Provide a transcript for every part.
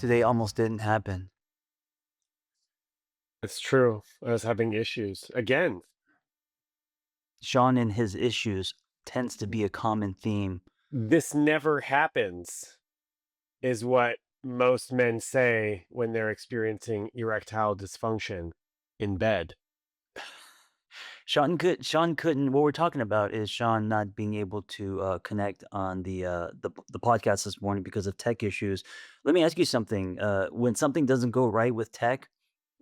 today almost didn't happen. It's true. I was having issues. Again, Sean and his issues tends to be a common theme. this never happens, is what most men say when they're experiencing erectile dysfunction in bed. Sean couldn't what we're talking about is Sean not being able to, connect on the podcast this morning because of tech issues. Let me ask you something, when something doesn't go right with tech,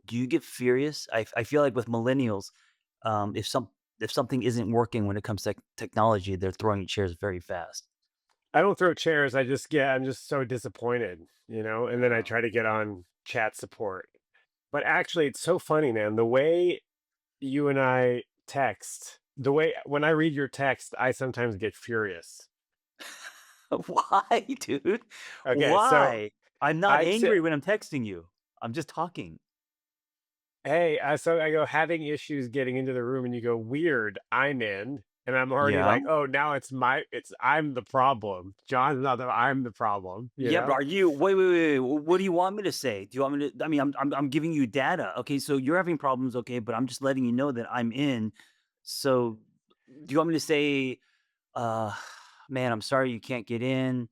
do you get furious? I feel like with millennials, um, if some if something isn't working when it comes to technology, they're throwing chairs very fast. I don't throw chairs. I'm just so disappointed, and then I Oh. try to get on chat support. But actually, it's so funny, man. The way you and I text, the way when I read your text, I sometimes get furious. Why, dude? Okay, so Why? I'm not I say, angry when I'm texting you. I'm just talking. hey, so I go having issues getting into the room, and you go weird. I'm in, and I'm already Yeah? like, oh, now I'm the problem. John's not the I'm the problem. Yeah, but are you wait, what do you want me to say? Do you want me to I mean, I'm giving you data. Okay, so you're having problems, okay, but I'm just letting you know that I'm in. So, do you want me to say, uh, "Man, I'm sorry you can't get in"?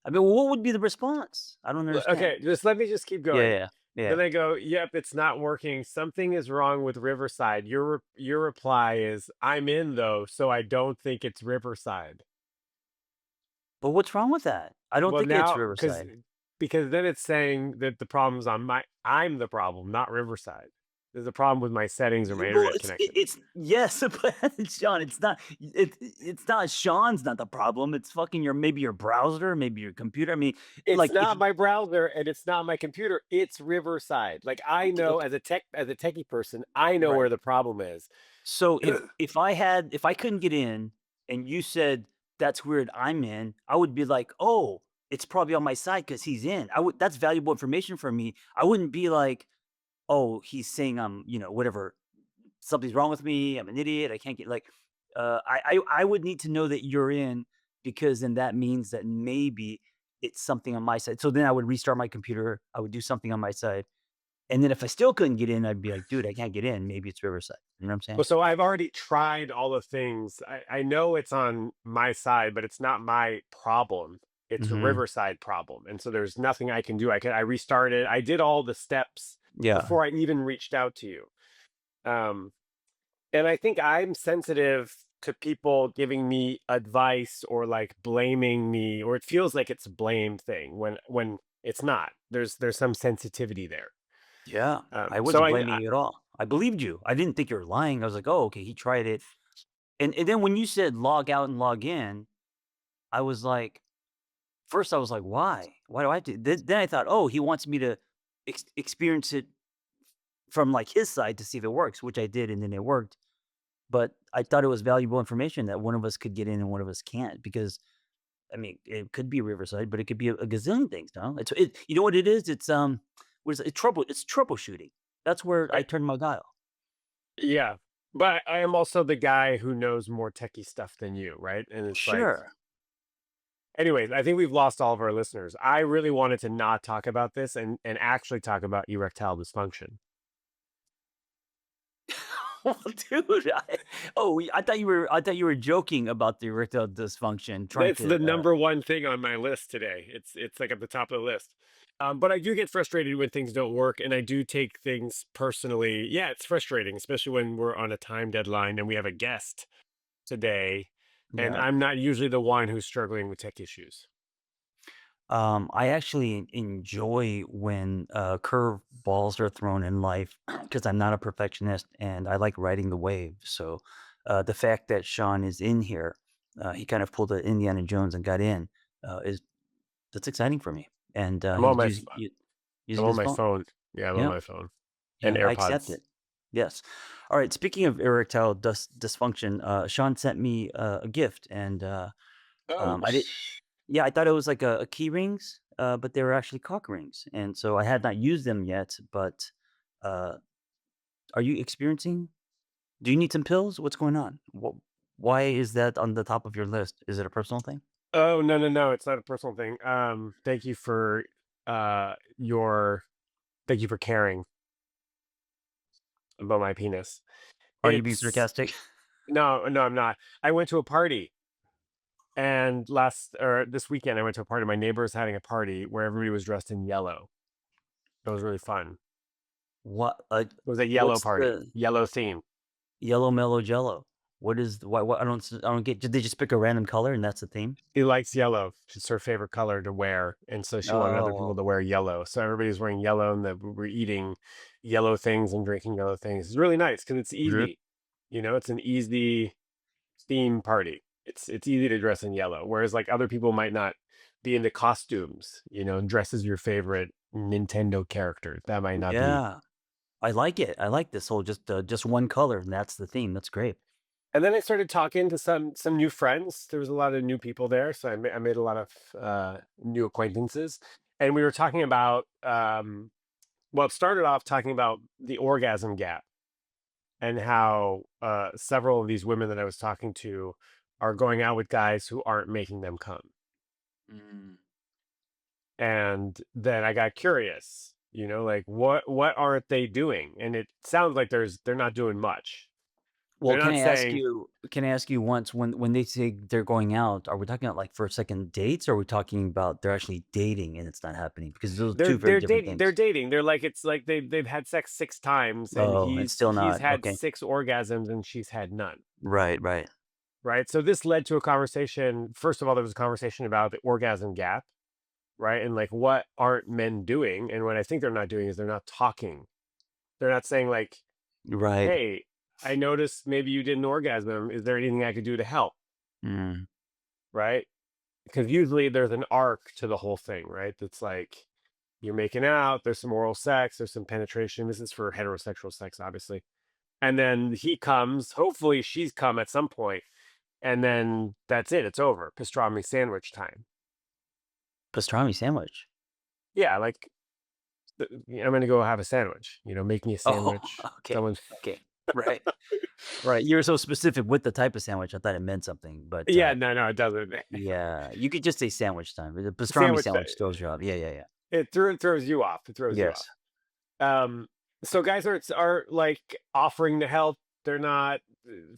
I mean, what would be the response? I don't understand. Okay, just let me just keep Yeah, going. yeah, yeah. Then I go, yep, it's not working. Something is wrong with Riverside. Your reply is, I'm in though, so I don't think it's Riverside. But what's wrong with that? I don't Well, think it's now Riverside. because then it's saying that the problem's on my I'm the problem, not Riverside. There's a problem with my settings or my Well, internet connection. it's yes, but Sean, it's not Sean's not the problem. It's fucking your maybe your browser, maybe your computer. I mean, It's like if not my browser and it's not my computer. It's Riverside. Like I okay, know okay, as a techie person, I know right. where the problem is. So if I couldn't get in and you said that's weird, I'm in, I would be like, oh, it's probably on my side because he's in. I would that's valuable information for me. I wouldn't be like, oh, he's saying I'm, whatever, something's wrong with me. I'm an idiot. I can't get like I would need to know that you're in because then that means that maybe it's something on my side. So then I would restart my computer. I would do something on my side. And then if I still couldn't get in, I'd be like, dude, I can't get in. Maybe it's Riverside. You know what I'm saying? Well, so I've already tried all the things. I know it's on my side, but it's not my problem. It's a Hmm. Riverside problem. And so there's nothing I can do. I restarted. I did all the steps Yeah. before I even reached out to you. Um, and I think I'm sensitive to people giving me advice or like blaming me, or it feels like it's a blame thing when it's not. There's some sensitivity there. Yeah. I So wasn't blaming you at all. I believed you. I didn't think you were lying. I was like, oh, okay, he tried it. And then when you said log out and log in, I was like, first I was like, why? Why do I have to? Then I thought, oh, he wants me to experience it from like his side to see if it works, which I did, and then it worked. But I thought it was valuable information that one of us could get in and one of us can't because I mean it could be Riverside, but it could be a gazillion things. No, you know what it is? What is it? It's troubleshooting. That's where I I, turn my dial. Yeah, but I am also the guy who knows more techie stuff than you, right? And it's like, Sure. anyways, I think we've lost all of our listeners. I really wanted to not talk about this and actually talk about erectile dysfunction. Well, dude, I thought you were joking about the erectile dysfunction, trying That's the to. number one thing on my list today. It's like at the top of the list. But I do get frustrated when things don't work, and I do take things personally. Yeah, it's frustrating, especially when we're on a time deadline and we have a guest today, and Yeah. I'm not usually the one who's struggling with tech issues. I actually enjoy when curve balls are thrown in life because I'm not a perfectionist and I like riding the wave. So the fact that Sean is in here, he kind of pulled a Indiana Jones and got in, is that's exciting for me. And I'm on he's my I'm using on his my phone. phone. Yeah, I'm on Yeah, my phone and yeah, I accept AirPods. it. Yes. All right. Speaking of erectile dysfunction, Sean sent me a gift, and Oh, I did. Yeah, I thought it was like a key rings, but they were actually cock rings, and so I had not used them yet. But uh, are you experiencing? Do you need some pills? What's going on? Why is that on the top of your list? Is it a personal thing? oh, no, no, no, it's not a personal thing. Thank you for your thank you for caring about my penis. Are you being It's sarcastic? no, no, I'm not. I went to a party and last or this weekend I went to a party. My neighbor's having a party where everybody was dressed in yellow. It was really fun. What, It was a yellow what's party, the yellow theme. yellow mellow jello? What is the what I don't get, did they just pick a random color and that's the theme? She likes yellow. It's her favorite color to wear, and so she wanted other people Oh, to wear yellow. So everybody's wearing yellow, and we're eating yellow things and drinking yellow things. It's really nice because it's really? easy. It's an easy theme party. It's easy to dress in yellow, whereas like other people might not be into costumes. And dress as your favorite Nintendo character. That might not be. Yeah. I like it. I like this whole just one color and that's the theme. That's great. And then I started talking to some new friends. There was a lot of new people there, so I made a lot of new acquaintances. And we were talking about well, it started off talking about the orgasm gap and how several of these women that I was talking to are going out with guys who aren't making them come. Mm. And then I got curious, like what aren't they doing? And it sounds like they're not doing much. Well, They're not saying can I ask you once when they say they're going out, are we talking about like first, second dates or are we talking about they're actually dating and it's not happening? Because those are they're two very they're different dating. They're things. dating. They're like it's like they've had sex 6 times, and Oh, and he's still he's not. had Okay. 6 orgasms and she's had none. Right, right. Right. So this led to a conversation. First of all, there was a conversation about the orgasm gap, right? And like what aren't men doing? And what I think they're not doing is they're not talking. They're not saying like, Right. "Hey, I noticed maybe you didn't orgasm. Is there anything I could do to help?" Mm. Right? Because usually there's an arc to the whole thing, right? That's like you're making out, there's some oral sex, there's some penetration. This is for heterosexual sex, obviously. And then he comes, hopefully she's come at some point, and then that's it. It's over. Pastrami sandwich time. Pastrami sandwich. Yeah, like I'm gonna go have a sandwich. Make me a Oh, sandwich. okay. Someone, Okay. Right. Right. You're so specific with the type of sandwich. I thought it meant something, but yeah, no, no, it doesn't. yeah, you could just say sandwich time. The pastrami Sandwich. sandwich throws you off. Yeah, yeah, yeah. It throws you off. It throws you off. Yes. Um, so guys are like offering to help. They're not,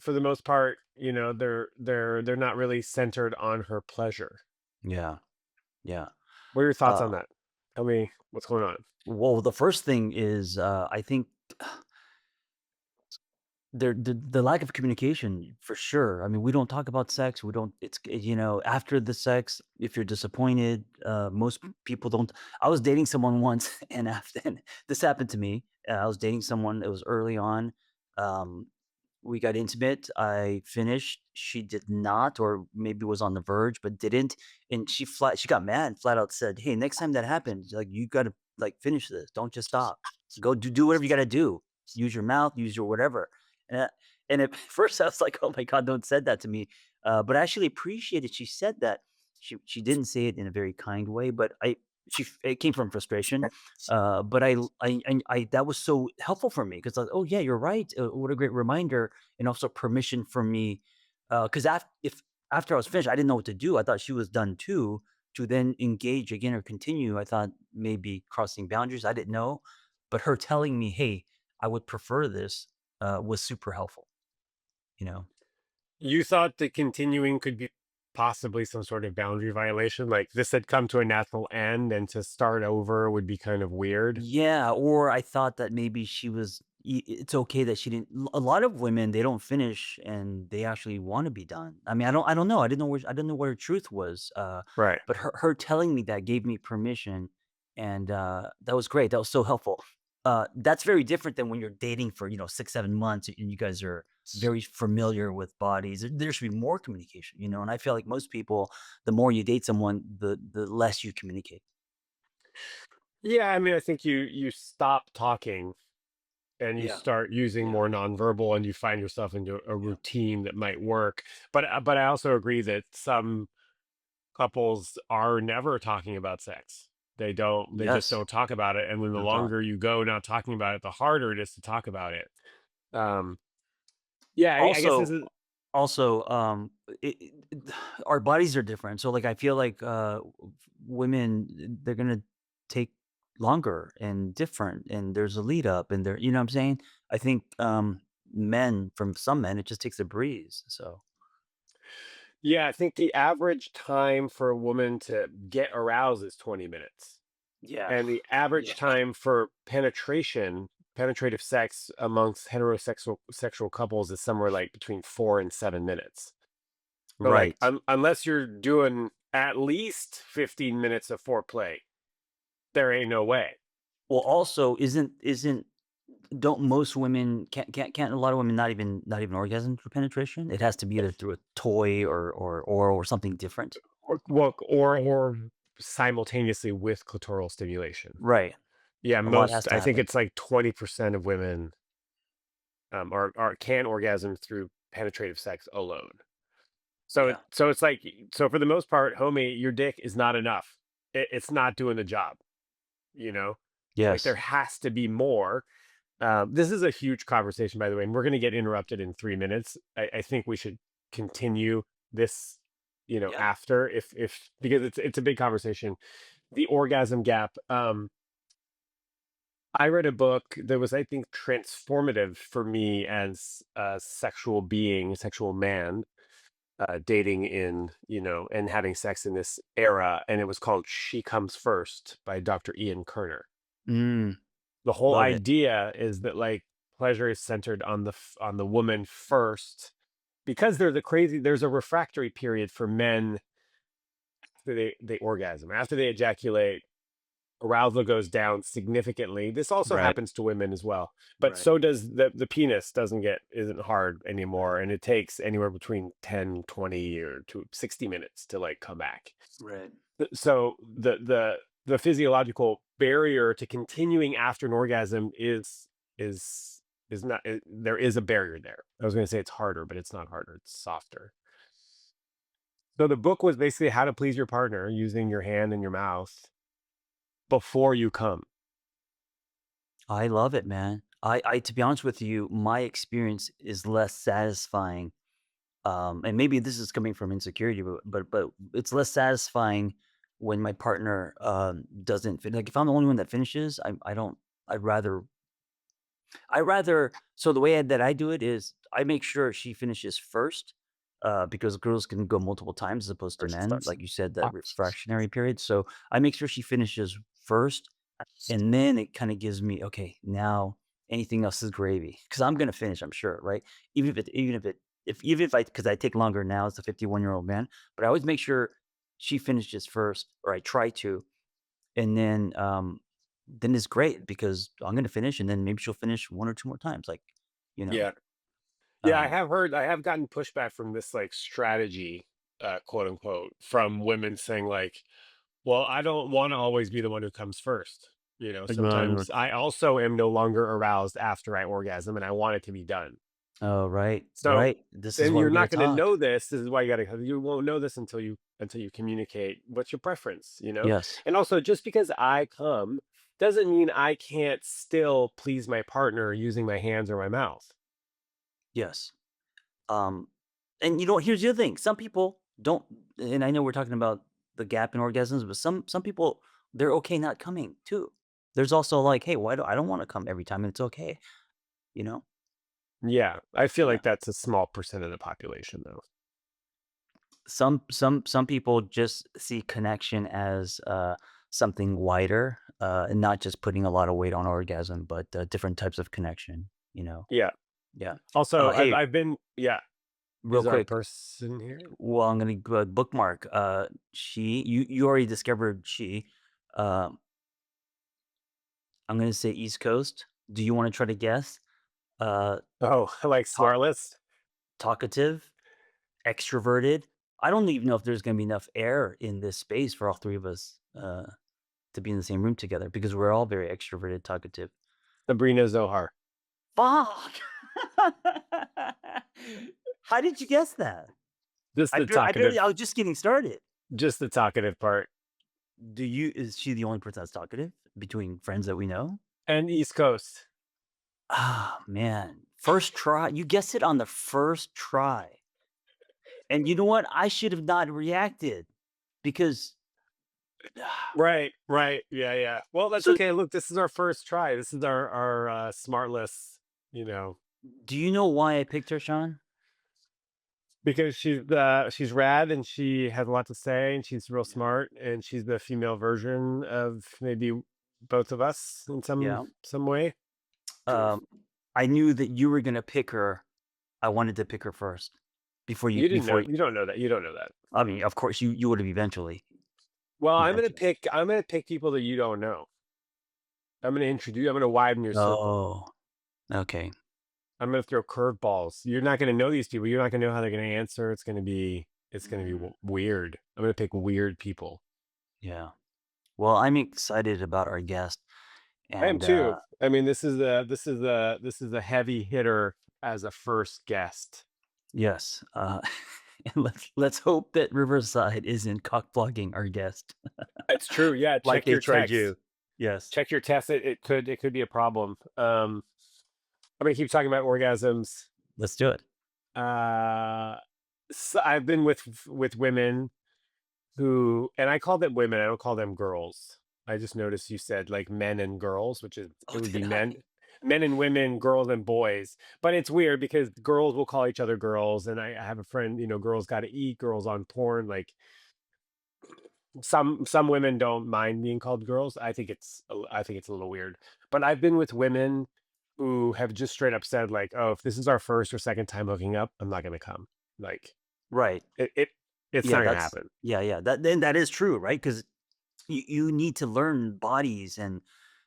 for the most part. They're not really centered on her pleasure. Yeah. Yeah. What are your thoughts on Uh, that? Tell me what's going on. well, the first thing is, I think the lack of communication for sure. I mean, we don't talk about sex. We don't. After the sex, if you're disappointed, most people don't. I was dating someone once, and after and this happened to me. I was dating someone. It was early on. Um, we got intimate. I finished. She did not, or maybe was on the verge, but didn't. And she got mad, flat out said, "Hey, next time that happens, like you got to like finish this. Don't just stop. Go do whatever you got to do. Use your mouth. Use your whatever." And, at first I was like, "Oh my god, don't said that to me." But I actually appreciated she said that. She didn't say it in a very kind way, but it came from frustration. But I that was so helpful for me because like, oh yeah, you're right. What a great reminder, and also permission for me. Because if after I was finished, I didn't know what to do. I thought she was done too. To then engage again or continue, I thought maybe crossing boundaries. I didn't know, but her telling me, "Hey, I would prefer this," was super helpful, you know? You thought that continuing could be possibly some sort of boundary violation, like this had come to a natural end, and to start over would be kind of weird. Yeah, or I thought that maybe she was it's okay that she didn't a lot of women, they don't finish and they actually wanna be done. I mean, I don't know. I didn't know what her truth was, Right. but her telling me that gave me permission, and, that was great. That was so helpful. That's very different than when you're dating for, 6, 7 months and you guys are very familiar with bodies. There should be more communication, and I feel like most people, the more you date someone, the less you communicate. Yeah, I mean, I think you stop talking and you Yeah, start using yeah, more nonverbal, and you find yourself into a yeah. routine that might work. But I also agree that some couples are never talking about sex. They just Yes. don't talk about it. And when the No talk. longer you go not talking about it, the harder it is to talk about it. Um, yeah, I guess this Also is also, our bodies are different. So, like, I feel like, women, they're gonna take longer and different, and there's a lead up, and there, you know what I'm saying? I think men, from some men, it just takes a breeze. So Yeah, I think the average time for a woman to get aroused is 20 minutes. yeah, And the yeah, average time for penetrative sex amongst heterosexual sexual couples is somewhere like between 4 and 7 minutes. So like right. unless you're doing at least 15 minutes of foreplay, there ain't no way. Well, also, isn't don't most women can't a lot of women not even orgasm through penetration? It has to be either through a toy or oral or something different. Or simultaneously with clitoral stimulation. Right. Yeah, A lot has most to I think happen. it's like 20% of women are can orgasm through penetrative sex alone. Yeah. So it's like so for the most part, homie, your dick is not enough. It's not doing the job, you know? Like there Yes. has to be more. This is a huge conversation, by the way, and we're going to get interrupted in 3 minutes. I think we should continue this, Yeah. after if because it's a big conversation. The orgasm gap. I read a book that was, I think, transformative for me as a sexual being, a sexual man, dating in, and having sex in this era, and it was called "She Comes First" by Dr. Ian Kerner. Mm, The whole love it. idea is that like pleasure is centered on on the woman first, because there's a refractory period for men after they orgasm, after they ejaculate. Arousal goes down significantly. This also Right. happens to women as well, but Right. so does the penis isn't hard anymore, Right. and it takes anywhere between 10, 20, or to 60 minutes to like come back. Right. So the physiological barrier to continuing after an orgasm is is not there is a barrier there. I was going to say it's harder, but it's not harder, it's softer. So the book was basically how to please your partner using your hand and your mouth before you come. I love it, man. I to be honest with you, my experience is less satisfying. And maybe this is coming from insecurity, but it's less satisfying when my partner doesn't like if I'm the only one that finishes, I don't I'd rather so the way that I do it is I make sure she finishes first, because girls can go multiple times as opposed to First men, starts. like you said, that refractionary period. So I make sure she finishes first, and then it kind of gives me okay. Now anything else is gravy because I'm gonna finish. I'm sure, right? Even if I because I take longer now as a 51-year-old man, but I always make sure she finishes first, or I try to, and then it's great because I'm gonna finish, and then maybe she'll finish 1 or 2 more times, like, you know, Yeah. Yeah, um I have gotten pushback from this like strategy, quote unquote, from women saying like, well, I don't want to always be the one who comes first. Right. Sometimes I also am no longer aroused after I orgasm and I want it to be done. Oh, right, So right. This is then why you're we gotta not going to talk. know this. This is why you won't know this until you communicate what's your preference. Yes, And also just because I come doesn't mean I can't still please my partner using my hands or my mouth. yes. Um, and, here's the other thing, some people don't and I know we're talking about the gap in orgasms, but some people, they're okay not coming too. There's also like, "Hey, why do I don't wanna come every time, and it's okay," you know? Yeah, I feel Yeah. like that's a small percent of the population, though. Some people just see connection as, something wider, and not just putting a lot of weight on orgasm, but, different types of connection, you know? Yeah. Yeah. Also, Hey, I've been yeah. real Is our quick, person here? well, I'm gonna go bookmark, you already discovered she, um, I'm gonna say East Coast. Do you wanna try to guess? Oh, like Talk Smartless? talkative, extroverted? I don't even know if there's gonna be enough air in this space for all 3 of us, to be in the same room together because we're all very extroverted, talkative. Sabrina Zohar. Fuck! How did you guess that? Just the I barely I talkative was just getting started. just the talkative part. Is she the only person that's talkative between friends that we know? And East Coast. Ah, man. First try. You guessed it on the first try. And you know what? I should have not reacted because Right, right. Yeah, yeah. Well, that's So, okay. Look, this is our first try. This is our smartless, you know, do you know why I picked her, Sean? because she's rad and she has a lot to say and she's real Yeah. smart and she's the female version of maybe both of us in Yeah. some way. Um, I knew that you were gonna pick her. I wanted to pick her first You didn't know. before. You don't know that. You don't know that. I mean, of course, you would have eventually. Well, Eventually. I'm gonna pick people that you don't know. I'm gonna introduce. I'm gonna widen your circle. Oh, okay. I'm gonna throw curveballs. You're not gonna know these people. You're not gonna know how they're gonna answer. It's gonna be Mm, weird. I'm gonna pick weird people. yeah. Well, I'm excited about our guest, I am and too. I mean, this is a heavy hitter as a first guest. yes, and let's hope that Riverside isn't cock blocking our guest It's true. Yeah, like check they your tried text. you. Yes, Check your test. It could be a problem. I'm gonna keep talking about orgasms. let's do it. Uh, I've been with women who, and I call them women. I don't call them girls. I just noticed you said like men and girls, which is Oh, it would be did I? men and women, girls and boys. But it's weird because girls will call each other girls, and I have a friend, girls got to eat, girls on porn. Like some women don't mind being called girls. I think it's a little weird. But I've been with women who have just straight up said like, "Oh, if this is our first or second time hooking up, I'm not gonna come." Like Right. it it's Yeah, not gonna that's happen. yeah, yeah. That is true, right? Because you need to learn bodies, and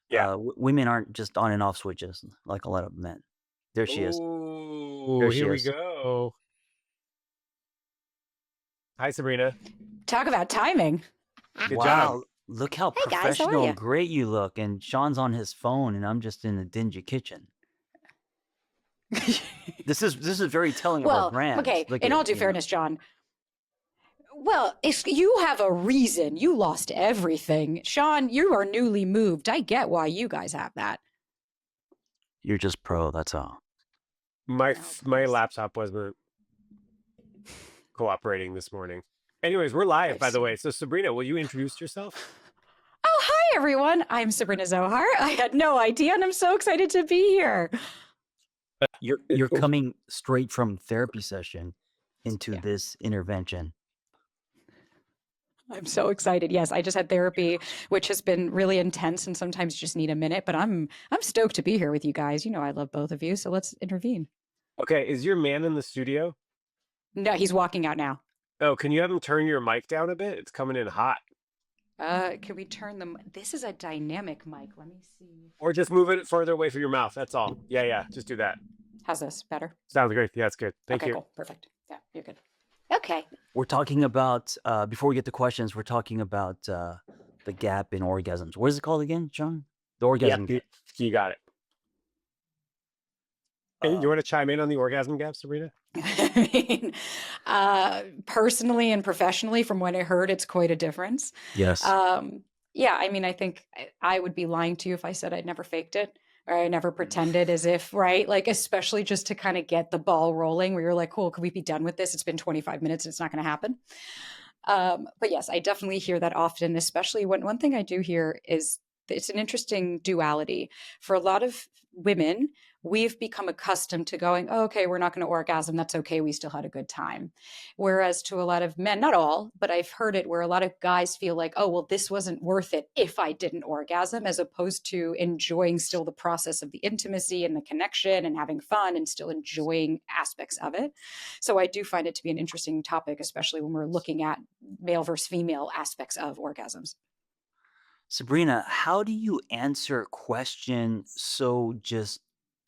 Yeah. women aren't just on and off switches like a lot of men. There she is. Oh, There she here we is. go. Hi, Sabrina. Talk about timing. Good job. Wow, look how Hey guys, how are professional you? and great you look, and Sean's on his phone, and I'm just in a dingy kitchen. This is very telling of our Well, brand. okay, Look in at all it, due fairness, John. Well, if you have a reason, you lost everything. Shaun, you are newly moved. I get why you guys have that. You're just pro, that's all. Oh, My please. laptop wasn't cooperating this morning. Anyways, we're live, I by the see. way. So, Sabrina, will you introduce yourself? Oh, hi everyone. I'm Sabrina Zohar. I had no idea, and I'm so excited to be here. You're coming straight from therapy session into Yeah, this intervention. I'm so excited. Yes, I just had therapy, which has been really intense, and sometimes you just need a minute. But I'm stoked to be here with you guys. You know, I love both of you, so let's intervene. Okay, is your man in the studio? No, he's walking out now. Oh, can you have him turn your mic down a bit? It's coming in hot. Can we turn them? This is a dynamic mic. Let me see. Or just move it further away from your mouth. That's all. Yeah, yeah. Just do that. How's this better? Sounds great. Yeah, it's good. Thank Okay, you. cool. Perfect. Yeah, you're good. Okay. We're talking about before we get to questions, we're talking about the gap in orgasms. What is it called again, Sean? The Yep, orgasm gap. you got it. And you Um, want to chime in on the orgasm gap, Sabrina? I mean, personally and professionally, from what I heard, it's quite a difference. yes. Um, yeah, I mean, I think I would be lying to you if I said I'd never faked it or I never pretended as if, right? Like, especially just to kind of get the ball rolling where you're like, cool, can we be done with this? It's been 25 minutes. It's not going to happen. But yes, I definitely hear that often, especially when one thing I do hear is it's an interesting duality. For a lot of women, we've become accustomed to going, oh, okay, we're not going to orgasm. That's okay. We still had a good time. Whereas to a lot of men, not all, but I've heard it where a lot of guys feel like, oh, well, this wasn't worth it if I didn't orgasm, as opposed to enjoying still the process of the intimacy and the connection and having fun and still enjoying aspects of it. So I do find it to be an interesting topic, especially when we're looking at male versus female aspects of orgasms. Sabrina, how do you answer a question so just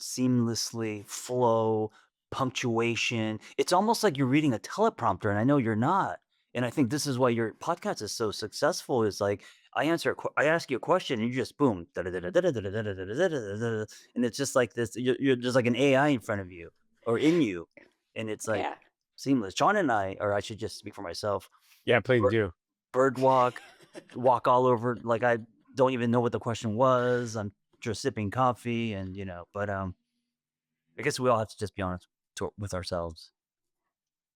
seamlessly flow, punctuation? It's almost like you're reading a teleprompter, and I know you're not. And I think this is why your podcast is so successful. Is like I ask you a question, and you just boom, and it's just like this. You're just like an AI in front of you or in you, and it's like Yeah. seamless. Sean and I, or I should just speak for myself. Yeah, please do. Bird walk all over like I don't even know what the question was. I'm just sipping coffee but I guess we all have to just be honest with ourselves.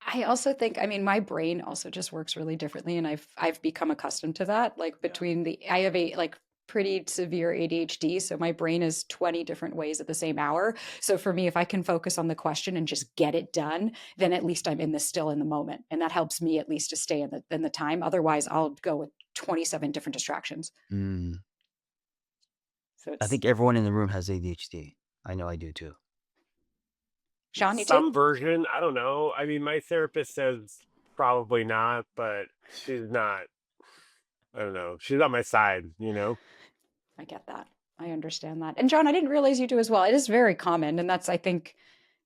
I also think, I mean, my brain also just works really differently, and I've become accustomed to that. Like between the, I have a like pretty severe ADHD, so my brain is 20 different ways at the same hour. So for me, if I can focus on the question and just get it done, then at least I'm in the still in the moment, and that helps me at least to stay in the time. Otherwise, I'll go with 27 different distractions. Mm. So I it's think everyone in the room has ADHD. I know I do too. Shaun, you too? Some version, I don't know. I mean, my therapist says probably not, but she's not. I don't know. She's on my side, you know? I get that. I understand that. And John, I didn't realize you do as well. It is very common. And that's, I think,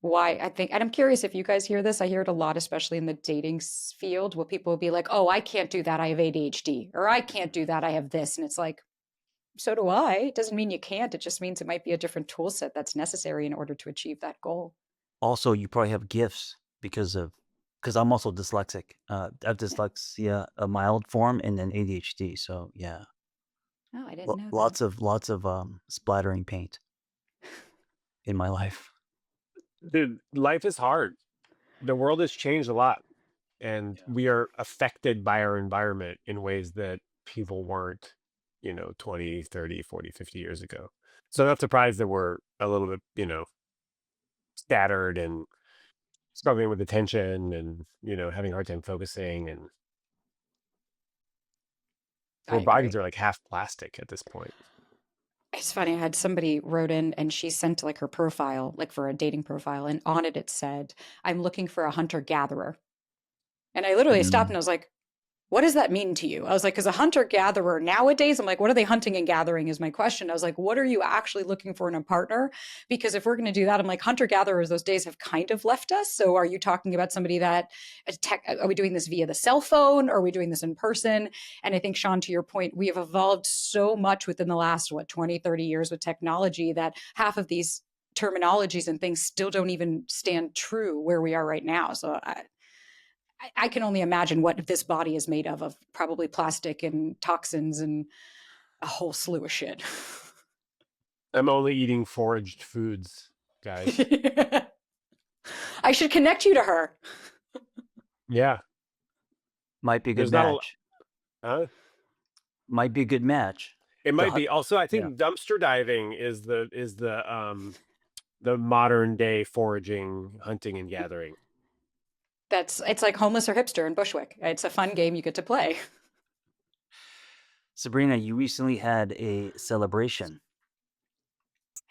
why I think, and I'm curious if you guys hear this. I hear it a lot, especially in the dating field, where people will be like, oh, I can't do that. I have ADHD. Or I can't do that. I have this. And it's like, so do I. It doesn't mean you can't. It just means it might be a different tool set that's necessary in order to achieve that goal. Also, you probably have gifts because I'm also dyslexic. I have Yeah. dyslexia, a mild form, and then ADHD. So yeah, Oh, I didn't know that. lots of splattering paint in my life. Dude, life is hard. The world has changed a lot, and we are affected by our environment in ways that people weren't, 20, 30, 40, 50 years ago. So I'm not surprised that we're a little bit, scattered and struggling with attention and, having a hard time focusing. And I our bodies agree. are like half plastic at this point. It's funny. I had somebody wrote in and she sent like her profile, like for a dating profile, and on it it said, "I'm looking for a hunter gatherer." And I literally stopped Mm. and I was like, what does that mean to you? I was like, because a hunter gatherer nowadays, I'm like, what are they hunting and gathering is my question. I was like, what are you actually looking for in a partner? Because if we're going to do that, I'm like, hunter gatherers, those days have kind of left us. So are you talking about somebody that, are we doing this via the cell phone? Or are we doing this in person? And I think, Shaun, to your point, we have evolved so much within the last, 20, 30 years with technology that half of these terminologies and things still don't even stand true where we are right now. So I can only imagine what this body is made of probably plastic and toxins and a whole slew of shit. I'm only eating foraged foods, guys. I should connect you to her. Yeah. Might be a good There's not a, match. huh? Might be a good match. It The might hut. be. Also, I Yeah. think dumpster diving is the modern day foraging, hunting, and gathering. It's like homeless or hipster in Bushwick. It's a fun game you get to play. Sabrina, you recently had a celebration.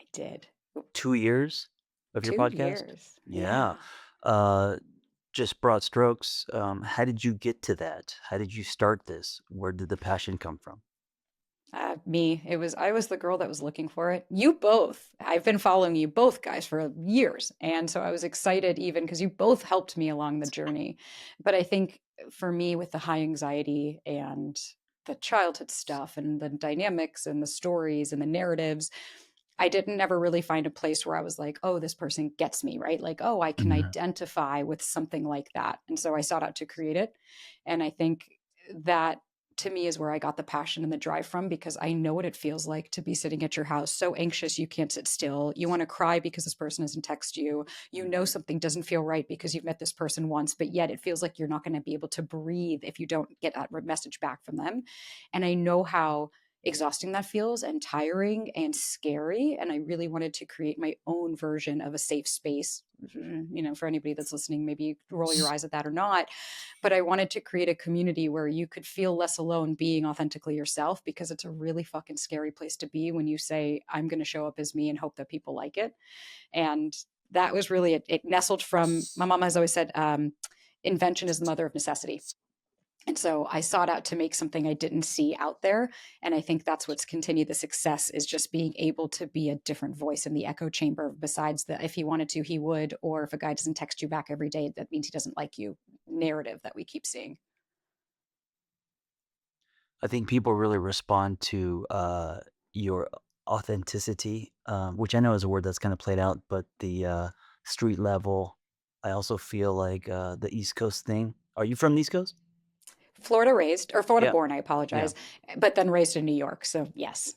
I did. 2 years of your 2 podcast? years. Yeah. Yeah. Uh, just broad strokes. How did you get to that? How did you start this? Where did the passion come from? Me. I was the girl that was looking for it. You both. I've been following you both guys for years. And so I was excited even because you both helped me along the journey. But I think for me with the high anxiety and the childhood stuff and the dynamics and the stories and the narratives, I didn't ever really find a place where I was like, oh, this person gets me, right? Like, oh, I can Mhm. identify with something like that. And so I sought out to create it. And I think that to me is where I got the passion and the drive from because I know what it feels like to be sitting at your house so anxious you can't sit still. You want to cry because this person doesn't text you. You know something doesn't feel right because you've met this person once, but yet it feels like you're not going to be able to breathe if you don't get that message back from them. And I know how exhausting that feels and tiring and scary. And I really wanted to create my own version of a safe space. For anybody that's listening, maybe roll your eyes at that or not. But I wanted to create a community where you could feel less alone being authentically yourself because it's a really fucking scary place to be when you say, I'm going to show up as me and hope that people like it. And that was really it nestled from my mom has always said, invention is the mother of necessity. And so I sought out to make something I didn't see out there. And I think that's what's continued the success is just being able to be a different voice in the echo chamber besides the if he wanted to, he would, or if a guy doesn't text you back every day, that means he doesn't like you narrative that we keep seeing. I think people really respond to your authenticity, which I know is a word that's kind of played out, but the street level, I also feel like the East Coast thing. Are you from the East Coast? Florida raised or Florida Yeah. born, I Yeah. apologize, but then raised in New York. So yes.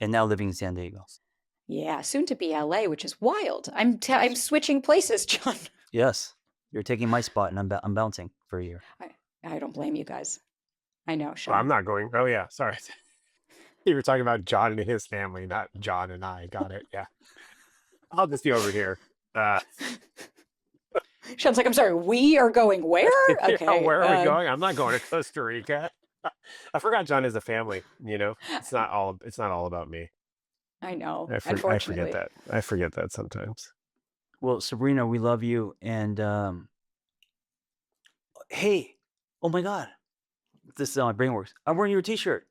And now living in San Diego. Yeah, soon to be LA, which is wild. I'm switching places, John. Yes. You're taking my spot, and I'm bouncing for a year. I don't blame you guys. I know, Oh, Shaun. I'm not going. Oh yeah, sorry. You were talking about John and his family, not John and I. Got it. Yeah. I'll just be over here. Shaun's like, I'm sorry, we are going where? Yeah, Okay. where are we going? I'm not going to Costa Rica. I forgot John is a family, It's not all about me. I know, I forget unfortunately. that. I forget that sometimes. Well, Sabrina, we love you, and hey, oh my God, this is how my brain works. I'm wearing your T-shirt.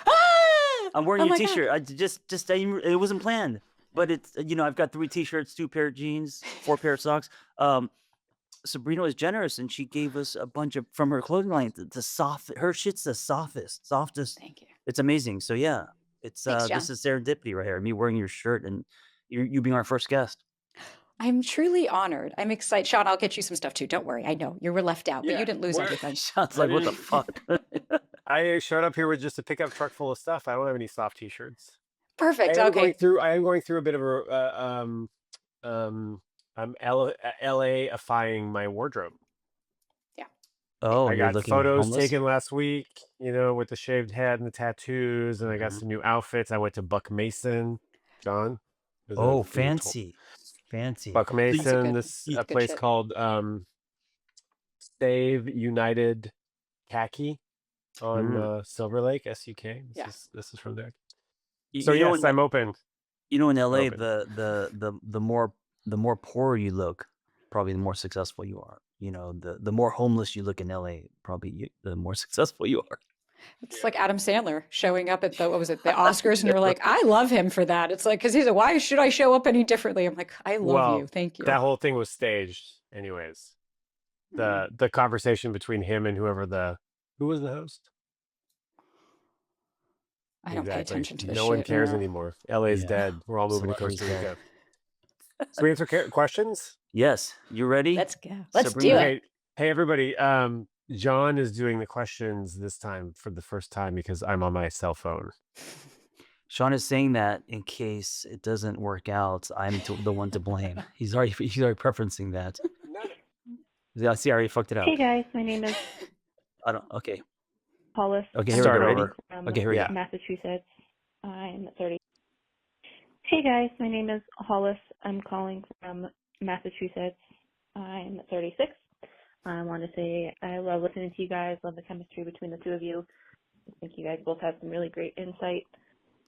Ah! I'm wearing Oh your my God. T-shirt. It wasn't planned, but it's I've got 3 T-shirts, 2 pair of jeans, 4 pair of socks. Sabrina was generous, and she gave us a bunch of from her clothing line. Her shit's the softest. Thank you. It's amazing. So yeah, it's Thanks, this John. is serendipity right here. Me wearing your shirt and you being our first guest. I'm truly honored. I'm excited. Shaun, I'll get you some stuff too. Don't worry. I know you were left out, but Yeah, you didn't lose where anything. Sounds I like what the didn't. fuck. I showed up here with just a pickup truck full of stuff. I don't have any soft T-shirts. Perfect. Okay. I am going through a bit of a I'm LA-ifying my wardrobe. Yeah. Oh, I you're got looking photos homeless. taken last week, with the shaved head and the tattoos, and I got Mhm. some new outfits. I went to Buck Mason, John. Oh, There's a tool. fancy. Buck So That's a Mason. good, This you, a good place shit. called Save United Khaki on mm, Silver Lake, SUK. Yeah. This is from there. you, So you know in yes, I'm open. in LA Open. the more poorer you look, probably the more successful you are. The more homeless you look in LA, probably the more successful you are. It's like Adam Sandler showing up at what was it, the Oscars, and you're like, I love him for that. It's like, because he's like, why should I show up any differently? I'm like, I love you. Well, Thank you. that whole thing was staged, anyways. Mm, The conversation between him and who was the host? I don't pay Exactly. attention to this No one shit. cares Yeah. anymore. LA's Yeah, dead. We're all moving to celebrity's Costa dead. Rica. So we answer questions. Yes, you ready? Let's go. Let's do Sabrina? it. Okay. Hey everybody. John is doing the questions this time for the first time because I'm on my cell phone. Shaun is saying that in case it doesn't work out, I'm the one to blame. He's already preferencing that. Yeah, see, I already fucked it up. Hey guys, my name is I don't. Okay. Hollis. Okay. I'm Here we go. Start Ready? over. calling Okay. Here we from go. Yeah. Massachusetts. I'm 30. Hey guys, my name is Hollis. I'm calling from Massachusetts. I'm 36. I want to say I love listening to you guys, love the chemistry between the two of you. I think you guys both have some really great insight.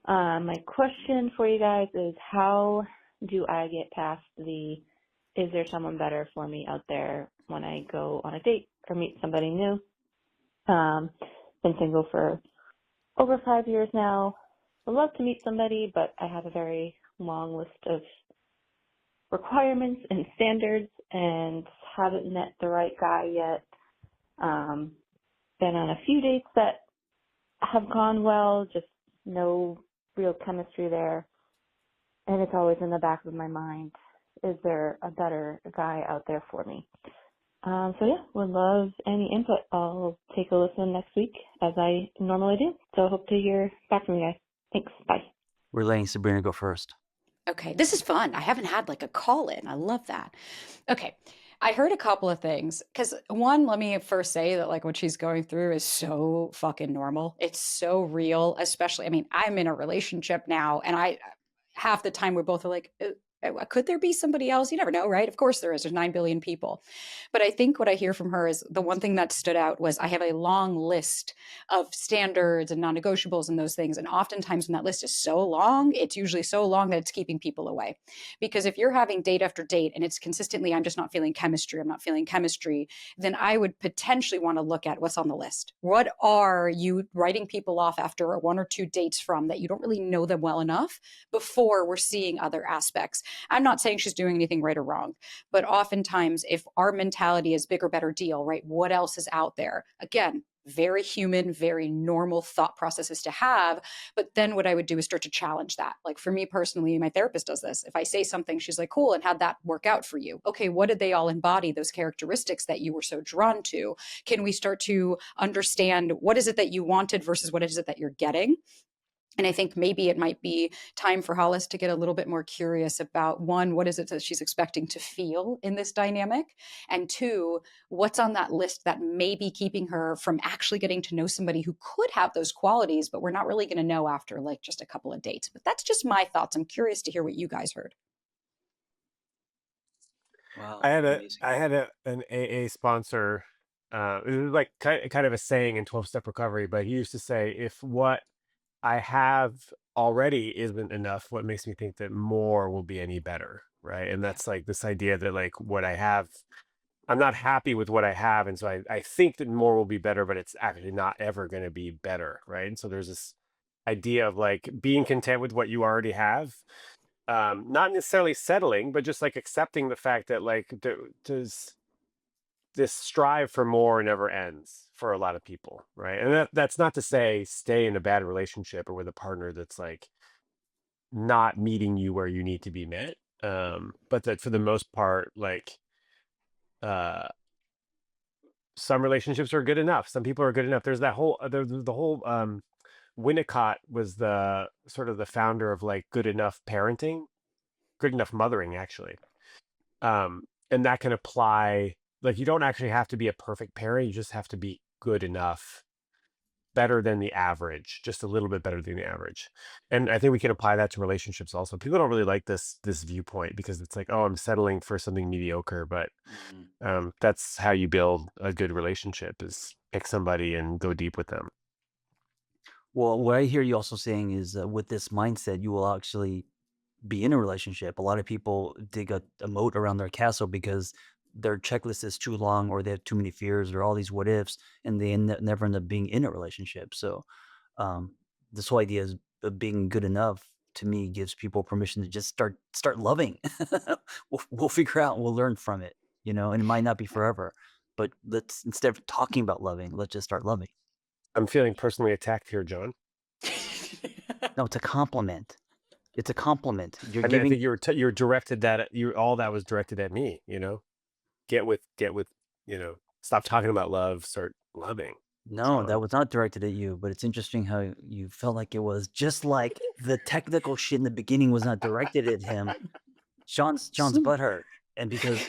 My question for you guys is how do I get past is there someone better for me out there when I go on a date or meet somebody new? Been single for over 5 years now. Would love to meet somebody, but I have a very long list of requirements and standards and haven't met the right guy yet. Been on a few dates that have gone well, just no real chemistry there. And it's always in the back of my mind, is there a better guy out there for me? So yeah, would love any input. I'll take a listen next week as I normally do. So I hope to hear back from you guys. Thanks. Bye. We're letting Sabrina go first. Okay, this is fun. I haven't had like a call in. I love that. Okay, I heard a couple of things. Because one, let me first say that like what she's going through is so fucking normal. It's so real, especially, I mean, I'm in a relationship now, and half the time we're both like, could there be somebody else? You never know, right? Of course there is. There's 9 billion people. But I think what I hear from her is the one thing that stood out was I have a long list of standards and non-negotiables and those things. And oftentimes when that list is so long, it's usually so long that it's keeping people away. Because if you're having date after date and it's consistently, I'm just not feeling chemistry, I'm not feeling chemistry, then I would potentially want to look at what's on the list. What are you writing people off after 1 or 2 dates from that you don't really know them well enough before we're seeing other aspects? I'm not saying she's doing anything right or wrong, but oftentimes if our mentality is bigger, better deal, right? What else is out there? Again, very human, very normal thought processes to have. But then what I would do is start to challenge that. Like for me personally, my therapist does this. If I say something, she's like, cool, and how'd that work out for you? Okay, what did they all embody, those characteristics that you were so drawn to? Can we start to understand what is it that you wanted versus what is it that you're getting? And I think maybe it might be time for Hollis to get a little bit more curious about, one, what is it that she's expecting to feel in this dynamic? And two, what's on that list that may be keeping her from actually getting to know somebody who could have those qualities, but we're not really going to know after like just a couple of dates. But that's just my thoughts. I'm curious to hear what you guys heard. Wow, amazing. I had an AA sponsor. It was like kind of a saying in 12-step recovery, but he used to say, if what I have already isn't enough, what makes me think that more will be any better, right? And that's like this idea that like what I have, I'm not happy with what I have, and so I think that more will be better, but it's actually not ever going to be better, right? And so there's this idea of like being content with what you already have, not necessarily settling, but just like accepting the fact that like there's this strive for more never ends for a lot of people, right? And that's not to say stay in a bad relationship or with a partner that's like not meeting you where you need to be met. But that for the most part, like uh some relationships are good enough. Some people are good enough. There's that whole the whole Winnicott was the sort of the founder of like good enough parenting, good enough mothering actually. And that can apply, like you don't actually have to be a perfect parent, you just have to be good enough, better than the average, just a little bit better than the average. And I think we can apply that to relationships also. People don't really like this viewpoint because it's like, oh, I'm settling for something mediocre, but that's how you build a good relationship, is pick somebody and go deep with them. Well, what I hear you also saying is with this mindset, you will actually be in a relationship. A lot of people dig a moat around their castle because their checklist is too long, or they have too many fears, or all these what ifs, and they never end up being in a relationship. So, um, this whole idea of being good enough to me gives people permission to just start loving. We'll figure out. We'll learn from it, and it might not be forever, but let's, instead of talking about loving, let's just start loving. I'm feeling personally attacked here, John. No, it's a compliment. It's a compliment. You're I mean, I giving. think you're directed that you all that was directed at me. Get with, stop talking about love, start loving. No, that was not directed at you, but it's interesting how you felt like it was, just like the technical shit in the beginning was not directed at him. Shaun's butthurt, and because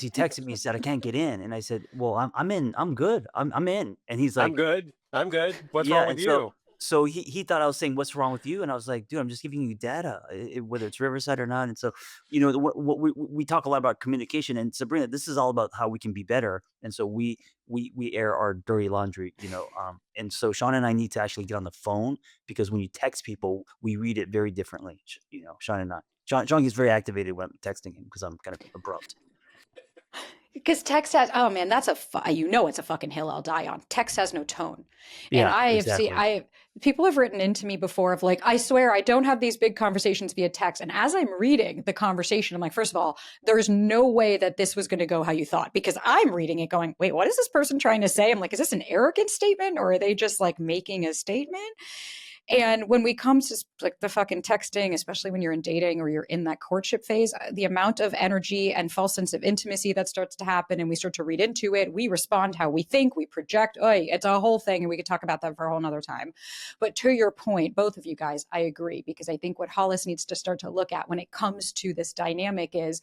he texted me and said I can't get in, and I said, "Well, I'm in. I'm good. I'm in." And he's I'm like, good. I'm good. What's "Yeah." wrong with And so you? he thought I was saying, "What's wrong with you?" And I was like, "Dude, I'm just giving you data, whether it's Riverside or not." And so, what we talk a lot about communication, and Sabrina, this is all about how we can be better. And so we air our dirty laundry, and so Shaun and I need to actually get on the phone, because when you text people, we read it very differently. Shaun and I. Shaun gets very activated when I'm texting him because I'm kind of abrupt. Because text has, oh man, that's it's a fucking hill I'll die on. Text has no tone. And Yeah, exactly. people have written into me before of like, I swear I don't have these big conversations via text. And as I'm reading the conversation, I'm like, first of all, there's no way that this was going to go how you thought, because I'm reading it going, wait, what is this person trying to say? I'm like, is this an arrogant statement, or are they just like making a statement? And when we come to like the fucking texting, especially when you're in dating or you're in that courtship phase, the amount of energy and false sense of intimacy that starts to happen, and we start to read into it, we respond how we think, we project. It's a whole thing, and we could talk about that for a whole nother time. But to your point, both of you guys, I agree, because I think what Hollis needs to start to look at when it comes to this dynamic is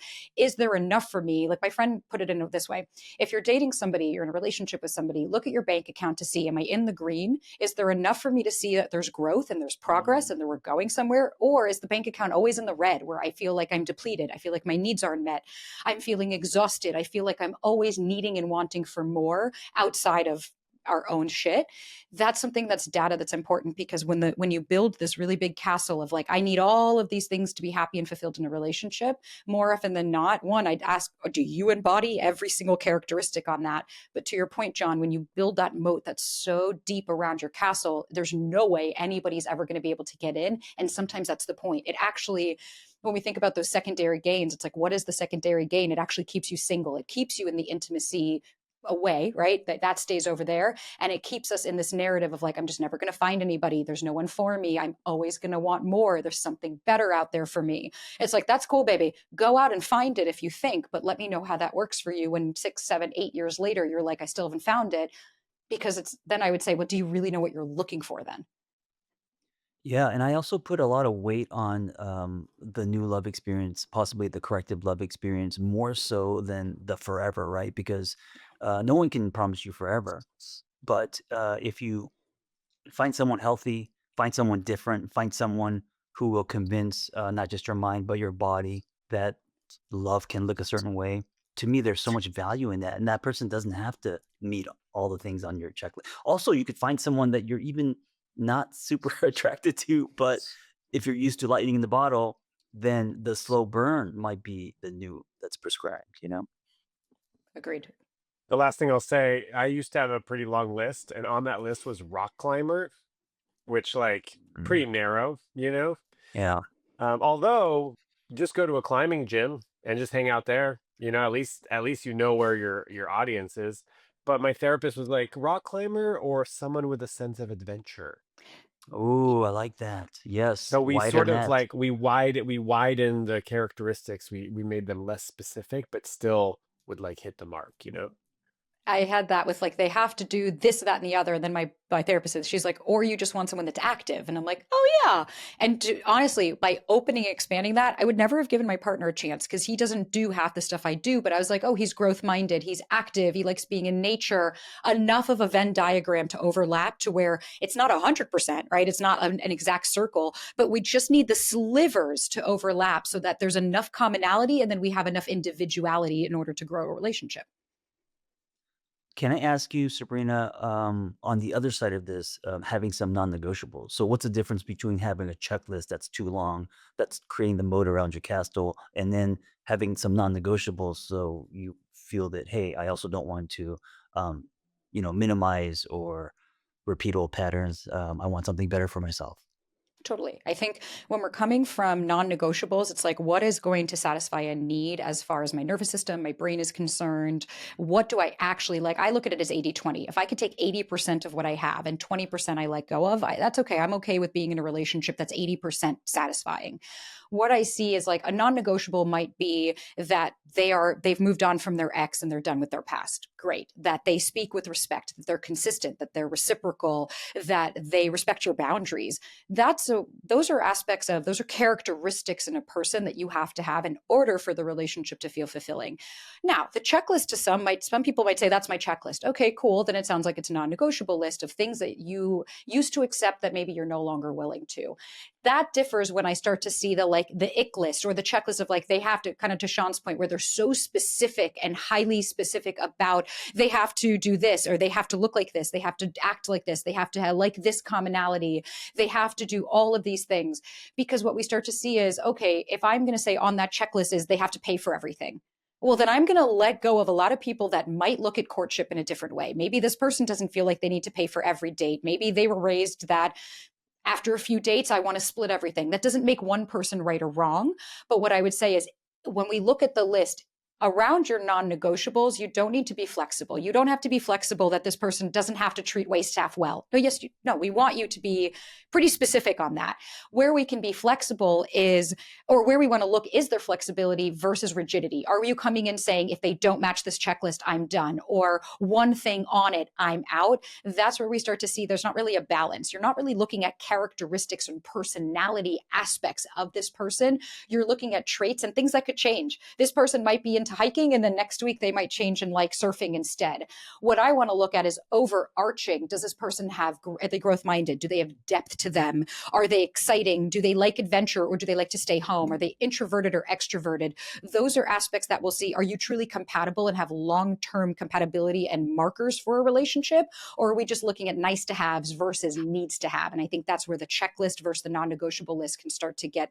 there enough for me? Like my friend put it in this way: if you're dating somebody, you're in a relationship with somebody, look at your bank account to see, am I in the green? Is there enough for me to see that there's growth and there's progress and that we're going somewhere? Or is the bank account always in the red, where I feel like I'm depleted? I feel like my needs aren't met. I'm feeling exhausted. I feel like I'm always needing and wanting for more outside of our own shit. That's something that's data that's important, because when you build this really big castle of like, I need all of these things to be happy and fulfilled in a relationship, more often than not, one, I'd ask, do you embody every single characteristic on that? But to your point, John, when you build that moat that's so deep around your castle, there's no way anybody's ever going to be able to get in. And sometimes that's the point. It actually, when we think about those secondary gains, it's like, what is the secondary gain? It actually keeps you single. It keeps you in the intimacy away, right? That stays over there, and it keeps us in this narrative of like, I'm just never going to find anybody, there's no one for me, I'm always going to want more, there's something better out there for me. It's like, that's cool, baby, go out and find it if you think, but let me know how that works for you when 6, 7, 8 years later you're like, I still haven't found it. Because it's then I would say, well, do you really know what you're looking for then? Yeah, and I also put a lot of weight on the new love experience, possibly the corrective love experience, more so than the forever, right? Because no one can promise you forever. But if you find someone healthy, find someone different, find someone who will convince not just your mind, but your body that love can look a certain way. To me, there's so much value in that. And that person doesn't have to meet all the things on your checklist. Also, you could find someone that you're even not super attracted to, but if you're used to lightning in the bottle, then the slow burn might be the new that's prescribed, you know? Agreed. The last thing I'll say, I used to have a pretty long list, and on that list was rock climber, which like Mm. pretty narrow, you know. Yeah. Although just go to a climbing gym and just hang out there, you know, at least you know where your audience is. But my therapist was like, rock climber or someone with a sense of adventure. Oh, I like that. Yes. So we Wider sort of net. like we widen the characteristics. We made them less specific, but still would like hit the mark, you know. I had that with like they have to do this, that, and the other. And then my therapist says, she's like, or you just want someone that's active. And I'm like, oh yeah. And honestly, by opening and expanding that, I would never have given my partner a chance because he doesn't do half the stuff I do. But I was like, oh, he's growth minded, he's active, he likes being in nature. Enough of a Venn diagram to overlap to where it's not 100%, right? It's not an exact circle, but we just need the slivers to overlap so that there's enough commonality and then we have enough individuality in order to grow a relationship. Can I ask you, Sabrina, on the other side of this, having some non-negotiables? So, what's the difference between having a checklist that's too long, that's creating the moat around your castle, and then having some non-negotiables so you feel that, hey, I also don't want to, um, minimize or repeat old patterns. I want something better for myself. Totally. I think when we're coming from non negotiables, it's like, what is going to satisfy a need as far as my nervous system, my brain is concerned? What do I actually like? I look at it as 80/20. If I could take 80% of what I have and 20% I let go of, that's okay. I'm okay with being in a relationship that's 80% satisfying. What I see is like a non negotiable might be that they've moved on from their ex and they're done with their past. Great. That they speak with respect, that they're consistent, that they're reciprocal, that they respect your boundaries. Those are aspects of, those are characteristics in a person that you have to have in order for the relationship to feel fulfilling. Now, the checklist to some people might say that's my checklist. Okay, cool. Then it sounds like it's a non-negotiable list of things that you used to accept that maybe you're no longer willing to. That differs when I start to see the ick list or the checklist of like they have to, kind of to Shaun's point, where they're so specific and highly specific about they have to do this or they have to look like this, they have to act like this, they have to have like this commonality, they have to do all of these things. Because what we start to see is, okay, if I'm going to say on that checklist is they have to pay for everything, well, then I'm going to let go of a lot of people that might look at courtship in a different way. Maybe this person doesn't feel like they need to pay for every date. Maybe they were raised that after a few dates, I want to split everything. That doesn't make one person right or wrong. But what I would say is when we look at the list, around your non-negotiables, you don't need to be flexible. You don't have to be flexible that this person doesn't have to treat waist staff well. No, yes, no, we want you to be pretty specific on that. Where we can be flexible is, or where we want to look, is there flexibility versus rigidity? Are you coming in saying, if they don't match this checklist, I'm done, or one thing on it, I'm out? That's where we start to see there's not really a balance. You're not really looking at characteristics and personality aspects of this person. You're looking at traits and things that could change. This person might be into hiking and then next week they might change and like surfing instead. What I want to look at is overarching. Does this person have, are they growth minded? Do they have depth to them? Are they exciting? Do they like adventure or do they like to stay home? Are they introverted or extroverted? Those are aspects that we'll see. Are you truly compatible and have long-term compatibility and markers for a relationship? Or are we just looking at nice to haves versus needs to have? And I think that's where the checklist versus the non-negotiable list can start to get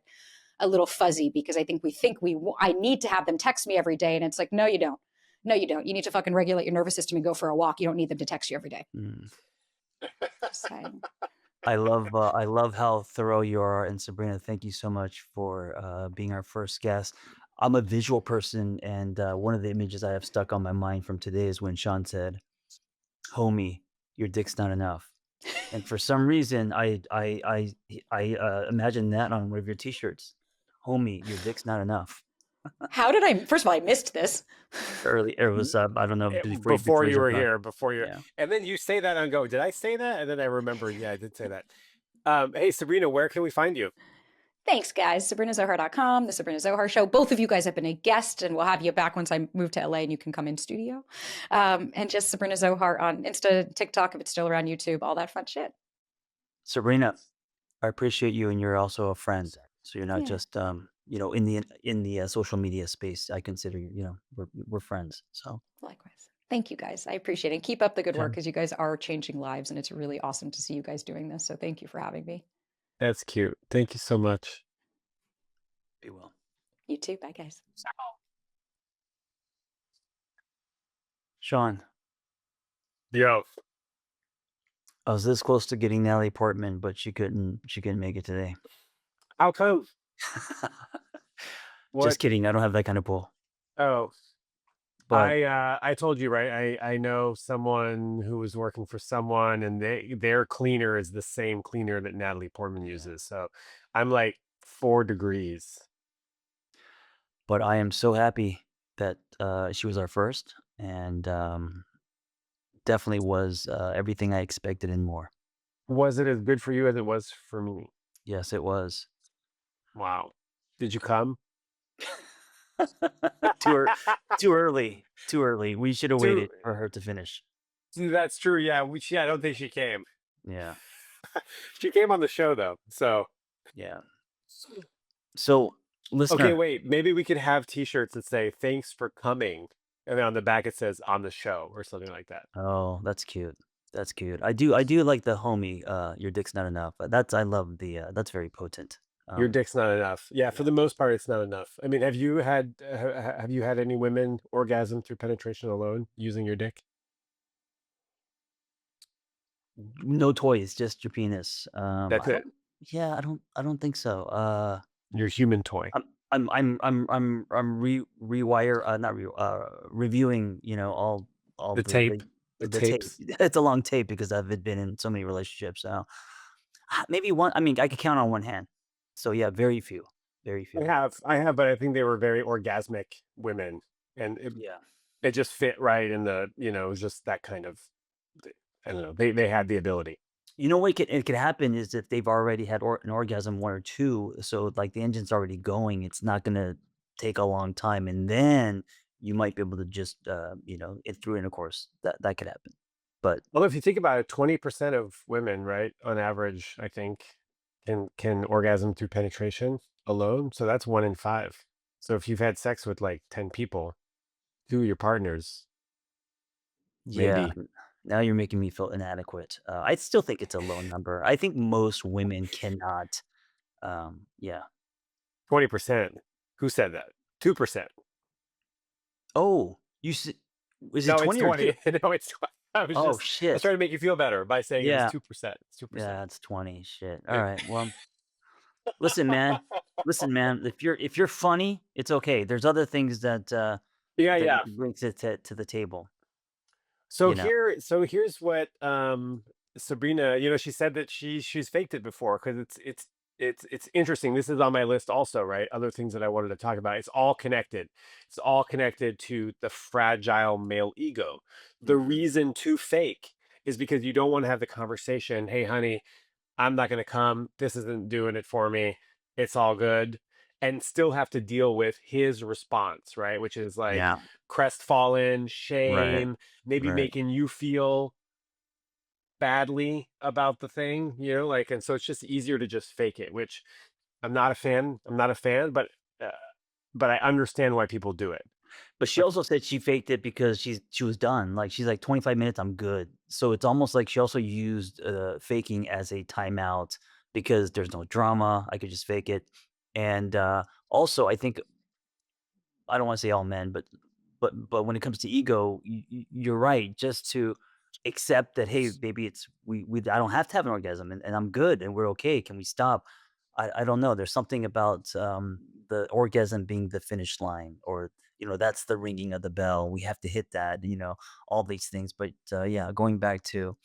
a little fuzzy, because I think I need to have them text me every day. And it's like, no, you don't. No, you don't. You need to fucking regulate your nervous system and go for a walk. You don't need them to text you every day. Mm. Just saying. I love how thorough you are, and Sabrina, thank you so much for being our first guest. I'm a visual person, and one of the images I have stuck on my mind from today is when Shaun said, "Homie, your dick's not enough." And for some reason, I imagine that on one of your T-shirts. Homie, your dick's not enough. How did I, first of all, I missed this. Earlier, it was I don't know Before you you were jumped on. here, before you, Yeah. and then you say that and go, did I say that? And then I remember, yeah, I did say that. Hey, Sabrina, where can we find you? Thanks, guys. SabrinaZohar.com, The Sabrina Zohar Show. Both of you guys have been a guest, and we'll have you back once I move to LA and you can come in studio. And just Sabrina Zohar on Insta, TikTok, if it's still around YouTube, all that fun shit. Sabrina, I appreciate you, and you're also a friend. So you're not Yeah, just in the social media space. I consider you. We're friends. So likewise. Thank you, guys. I appreciate it. Keep up the good work sure, because you guys are changing lives, and it's really awesome to see you guys doing this. So thank you for having me. That's cute. Thank you so much. be well. You too. Bye, guys. Shaun, Yo. I was this close to getting Natalie Portman, but she couldn't. She couldn't make it today. How come? What? Just kidding. I don't have that kind of pull. Oh, But I told you, right? I know someone who was working for someone, and their cleaner is the same cleaner that Natalie Portman yeah. uses. So I'm like 4 degrees. But I am so happy that she was our first, and definitely was everything I expected and more. Was it as good for you as it was for me? Yes, it was. Wow. Did you come? too, ear- too early. Too early. We should have Too, waited for her to finish. that's true. Yeah, I don't think she came. Yeah. She came on the show though. So Yeah. So, okay, listener, wait. Maybe we could have T-shirts that say "Thanks for coming," and then on the back it says "On the show" or something like that. oh, that's cute. That's cute. I do like the homie, your dick's not enough. I love that's very potent. Your Um, dick's not enough. Yeah, for yeah. the most part, it's not enough. I mean, have you had any women orgasm through penetration alone using your dick? No toys, just your penis. That's I it. don't I don't think so. Your human toy. I'm rewire not re reviewing, all The tape. The the tape. tapes. It's a long tape because I've been in so many relationships. So maybe one. I mean, I could count on one hand. So yeah, very few, very few. I have, but I think they were very orgasmic women, and Yeah. it just fit right in it was just that kind of. I don't know. They had the ability. You know what it could happen is if they've already had an orgasm one or two, so like the engine's already going, it's not gonna take a long time, and then you might be able to just it through intercourse. That could happen. But Well, if you think about it, 20% of women, right, on average, I think, can orgasm through penetration alone. So that's 1 in 5. So if you've had sex with like 10 people, two of your partners, yeah, maybe now you're making me feel inadequate. I still think it's a low number. I think most women cannot. Yeah. 20%. Who said that? 2%. Oh, you said, is it No, it's 20 or 20. 2? No, it's 20. Oh I was trying shit. to make you feel better by saying it was Yeah. 2%. It's 2%. Yeah, it's 20. Shit. All right. Well, listen, man. Listen, man. If you're funny, it's okay. There's other things Yeah, that you yeah. can bring to the table. So You know. here's what Sabrina, she said that she's faked it before because it's interesting. This is on my list also, right? Other things that I wanted to talk about. It's all connected. It's all connected to the fragile male ego. The Mhm. reason to fake is because you don't want to have the conversation, "Hey honey, I'm not going to come. This isn't doing it for me. It's all good." And still have to deal with his response, right? Which is like Yeah. crestfallen, Right. shame, maybe Right. making you feel badly about the thing, like, and so it's just easier to just fake it, which I'm not a fan. I'm not a fan, uh, but I understand why people do it. But she But also said she faked it because she was done. Like she's like 25 minutes, I'm good. So it's almost like she also used faking as a timeout because there's no drama. I could just fake it. And also, I think I don't want to say all men, but when it comes to ego, you're right. Just to accept that, hey, baby, it's we I don't have to have an orgasm, and I'm good, and we're okay. Can we stop? I don't know. There's something about the orgasm being the finish line, or that's the ringing of the bell. We have to hit that. All these things. But yeah, going back to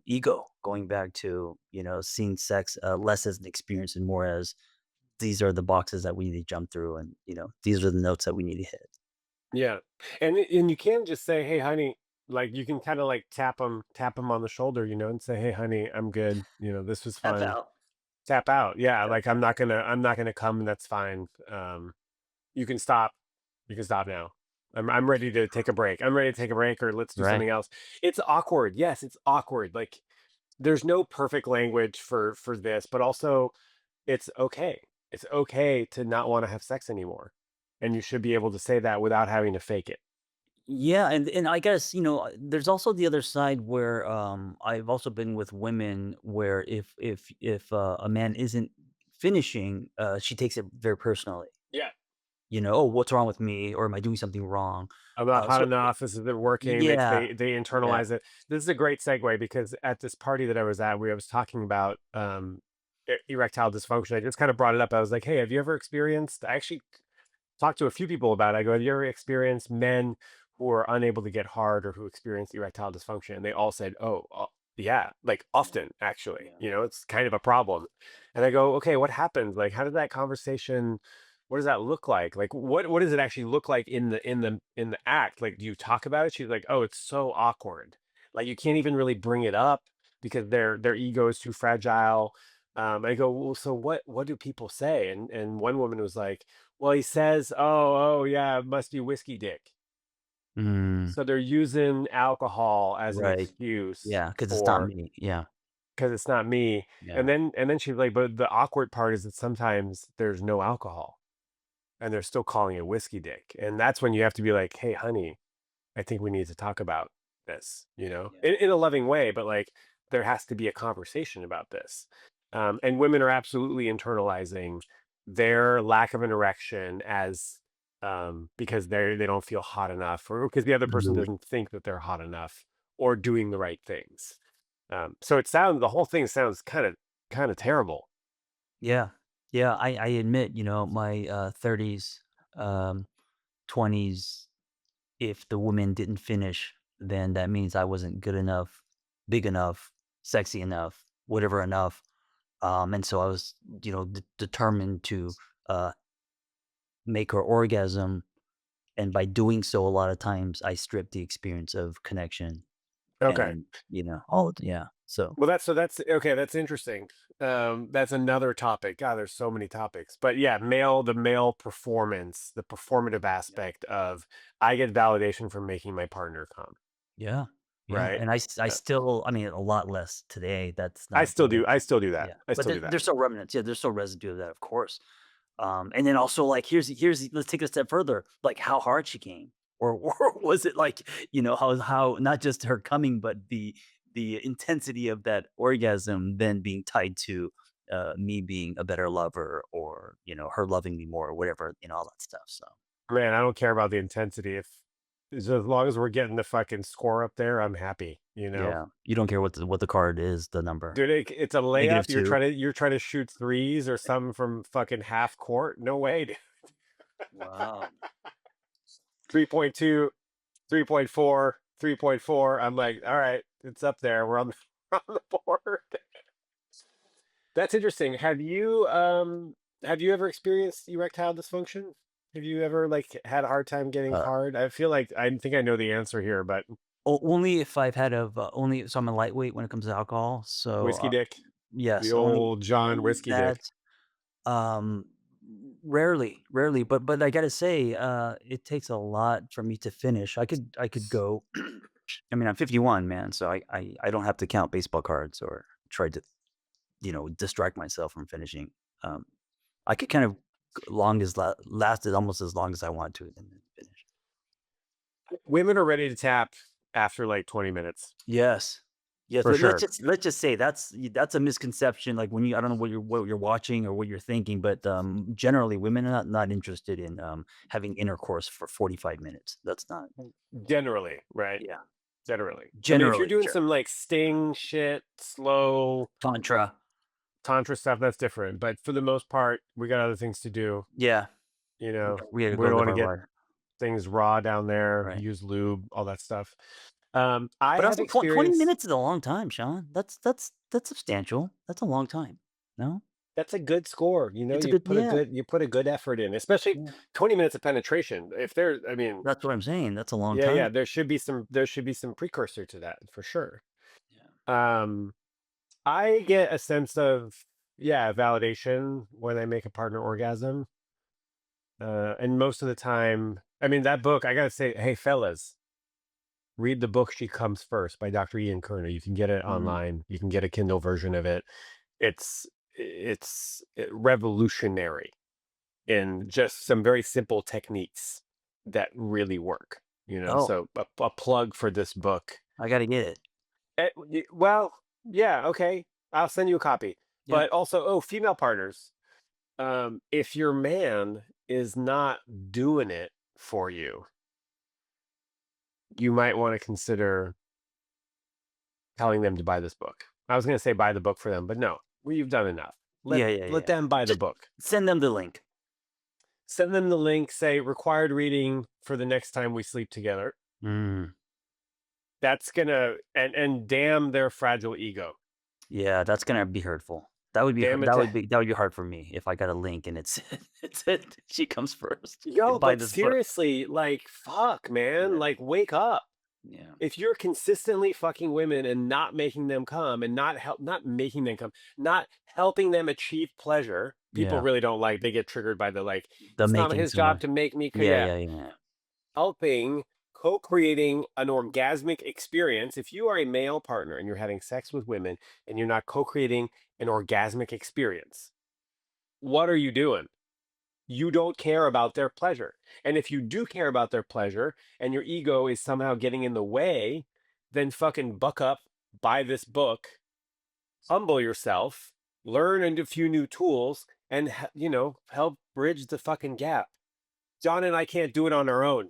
ego, going back to seeing sex less as an experience and more as these are the boxes that we need to jump through, and these are the notes that we need to hit. yeah, and you can just say, "Hey honey." Like you can kind of like tap them on the shoulder, and say, "Hey, honey, I'm good. This was Tap fun." out. Tap out. Yeah, Tap like out. I'm not gonna come. That's fine. You can stop. You can stop now. I'm ready to take a break. I'm ready to take a break, or let's do Right. something else. It's awkward. Yes, it's awkward. Like there's no perfect language for this, but also it's okay. It's okay to not want to have sex anymore, and you should be able to say that without having to fake it. Yeah, and I guess, there's also the other side where, I've also been with women where if a man isn't finishing, she takes it very personally. Yeah. "Oh, what's wrong with me?" or "Am I doing something wrong?" I'm not hot So enough. This isn't working. They yeah, they they yeah. internalize it. This is a great segue because at this party that I was at, where I was talking about erectile dysfunction. I just kind of brought it up. I was like, "Hey, have you ever experienced?" I actually talked to a few people about it. I go, "Have you ever experienced men who are unable to get hard or who experience erectile dysfunction?" And they all said, "Oh, yeah, like Yeah, often actually. yeah. It's kind of a problem." And I go, "Okay, what happens? Like, how did that conversation? What does that look like? Like, what does it actually look like in the act? Like, do you talk about it?" She's like, "Oh, it's so awkward. Like, you can't even really bring it up because their ego is too fragile." I go, "Well, so what do people say?" And one woman was like, "Well, he says, oh, yeah, it must be whiskey dick." Mm, So they're using alcohol as an right. excuse Yeah, because it's not for me. Yeah, because it's not me. And yeah. then she's like, "But the awkward part is that sometimes there's no alcohol and they're still calling it whiskey dick." And that's when you have to be like, "Hey, honey, I think we need to talk about this, Yeah. in a loving way, but like there has to be a conversation about this." And women are absolutely internalizing their lack of an erection as because they don't feel hot enough, or because the other person Mhm. doesn't think that they're hot enough or doing the right things. So the whole thing sounds kind of terrible. Yeah. Yeah, I admit, my, 30s, 20s, if the woman didn't finish, then that means I wasn't good enough, big enough, sexy enough, whatever enough. And so I was, determined to uh, make her orgasm. And by doing so, a lot of times I strip the experience of connection. Okay. And, oh, yeah. So, Well, that's okay. That's interesting. That's another topic. God, there's so many topics. But yeah, the male performance, the performative yeah. aspect of I get validation from making my partner come, Yeah. Yeah. right? And I Uh, still, I mean, a lot less today. That's I not still there. do. I still do that. Yeah. I But still do that. there's still remnants. Yeah. There's still residue of that, of course. And then also like let's take it a step further. Like how hard she came, or was it like how not just her coming, but the intensity of that orgasm then being tied to me being a better lover, or her loving me more, or whatever, all that stuff. So Man, I don't care about the intensity. If as long as we're getting the fucking score up there, I'm happy. yeah, you don't care what the card is, the number. Dude, it's a layup. Negative You're two. trying to you're trying to shoot threes or something from fucking half court. No way, dude. Wow. 3.2, 3.4, 3.4. I'm like, all right, it's up there. We're on the, on the board. That's interesting. Have you ever experienced erectile dysfunction? Have you ever like had a hard time getting Uh, hard? I feel like I think I know the answer here, but only if I've had only, so I'm a lightweight when it comes to alcohol. So whiskey dick, the yes, old John only whiskey dick. that. Um, rarely, but I gotta say, it takes a lot for me to finish. I could go. I mean, I'm 51, man, so I don't have to count baseball cards or try to distract myself from finishing. Um, I could kind of long as lasted almost as long as I want to, and then finish. Women are ready to tap after like 20 minutes Yes. Yes, for let's sure. just say that's a misconception, like, when I don't know what you're watching or what you're thinking, but, generally, women are not interested in, having intercourse for 45 minutes. That's not. Generally, right? Yeah. Generally. I mean, if you're Generally, doing sure. some like sting shit, slow Tantra. tantra stuff, that's different. But for the most part, we got other things to do. Yeah. You We know, got we gotta we go don't live want to our get life. things raw down there, Right. use lube, all that stuff. I But have also 20 experienced minutes is a long time, Sean. That's substantial. That's a long time. No? That's a good score. You know, It's a good, yeah, you put a good effort in, especially yeah. 20 minutes of penetration. If there, I mean, That's what I'm saying. That's a long yeah, yeah, time. there should be some precursor to that for sure. Yeah. Um, I get a sense of, yeah, validation when I make a partner orgasm. And most of the time, I mean, that book, I gotta say, hey, fellas, read the book She Comes First by Dr. Ian Kerner. You can get it Mhm. online. You can get a Kindle version of it. It's revolutionary in just some very simple techniques that really work, you know? Oh, So a plug for this book. I gotta get it. Well, yeah, okay. I'll send you a copy. Yeah. But also, oh, female partners. If your man is not doing it for you, you might want to consider telling them to buy this book. I was going to say buy the book for them, but no, well, you've done enough. Yeah, yeah, Let yeah. them buy the Just book. send them the link. Send them the link, say required reading for the next time we sleep together. Mm. That's gonna and damn their fragile ego. Yeah, that's gonna be hurtful. That would be Damn it to that would be hard for me if I got a link and it's it's it she comes first. yo, Buy but this book. seriously, like fuck, man, Yeah, like wake up. yeah, If you're consistently fucking women and not making them come and not making them come, not helping them achieve pleasure, people yeah. really don't like, they get triggered by the like, The it's not making his so job much. to make me Yeah, yeah. yeah, yeah. Helping co-creating an orgasmic experience. If you are a male partner and you're having sex with women and you're not co-creating an orgasmic experience, what are you doing? You don't care about their pleasure. And if you do care about their pleasure and your ego is somehow getting in the way, then fucking buck up, buy this book, humble yourself, learn a few new tools, and help bridge the fucking gap. John and I can't do it on our own.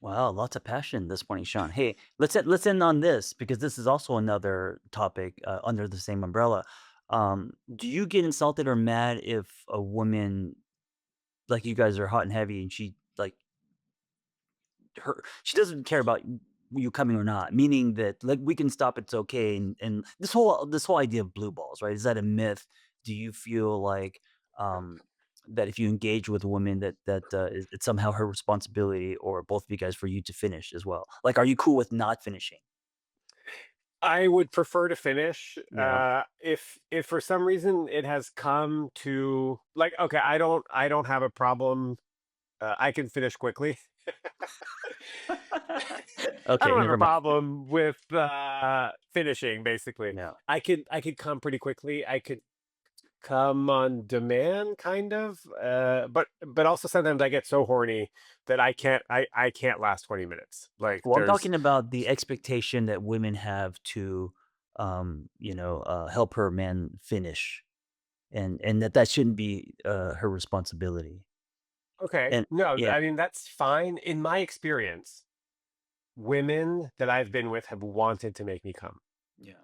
Wow, lots of passion this morning, Sean. Hey, let's end on this because this is also another topic under the same umbrella. Do you get insulted or mad if a woman like you guys are hot and heavy and she like she doesn't care about you coming or not, meaning that like we can stop, it's okay, and this whole idea of blue balls, right? Is that a myth? Do you feel like um that if you engage with a woman it's somehow her responsibility or both of you guys for you to finish as well? Like, are you cool with not finishing? I would prefer to finish. Yeah. If for some reason it has come to like, okay, I don't have a problem. I can finish quickly. I Okay, don't have a never mind. problem with finishing. Basically, Yeah. I could come pretty quickly. I could come on demand, kind of. But also sometimes I get so horny that I can't last 20 minutes. Like Well, I'm there's talking about the expectation that women have to help her man finish, and that shouldn't be her responsibility. okay. And No, yeah, I mean that's fine. In my experience, women that I've been with have wanted to make me come, yeah.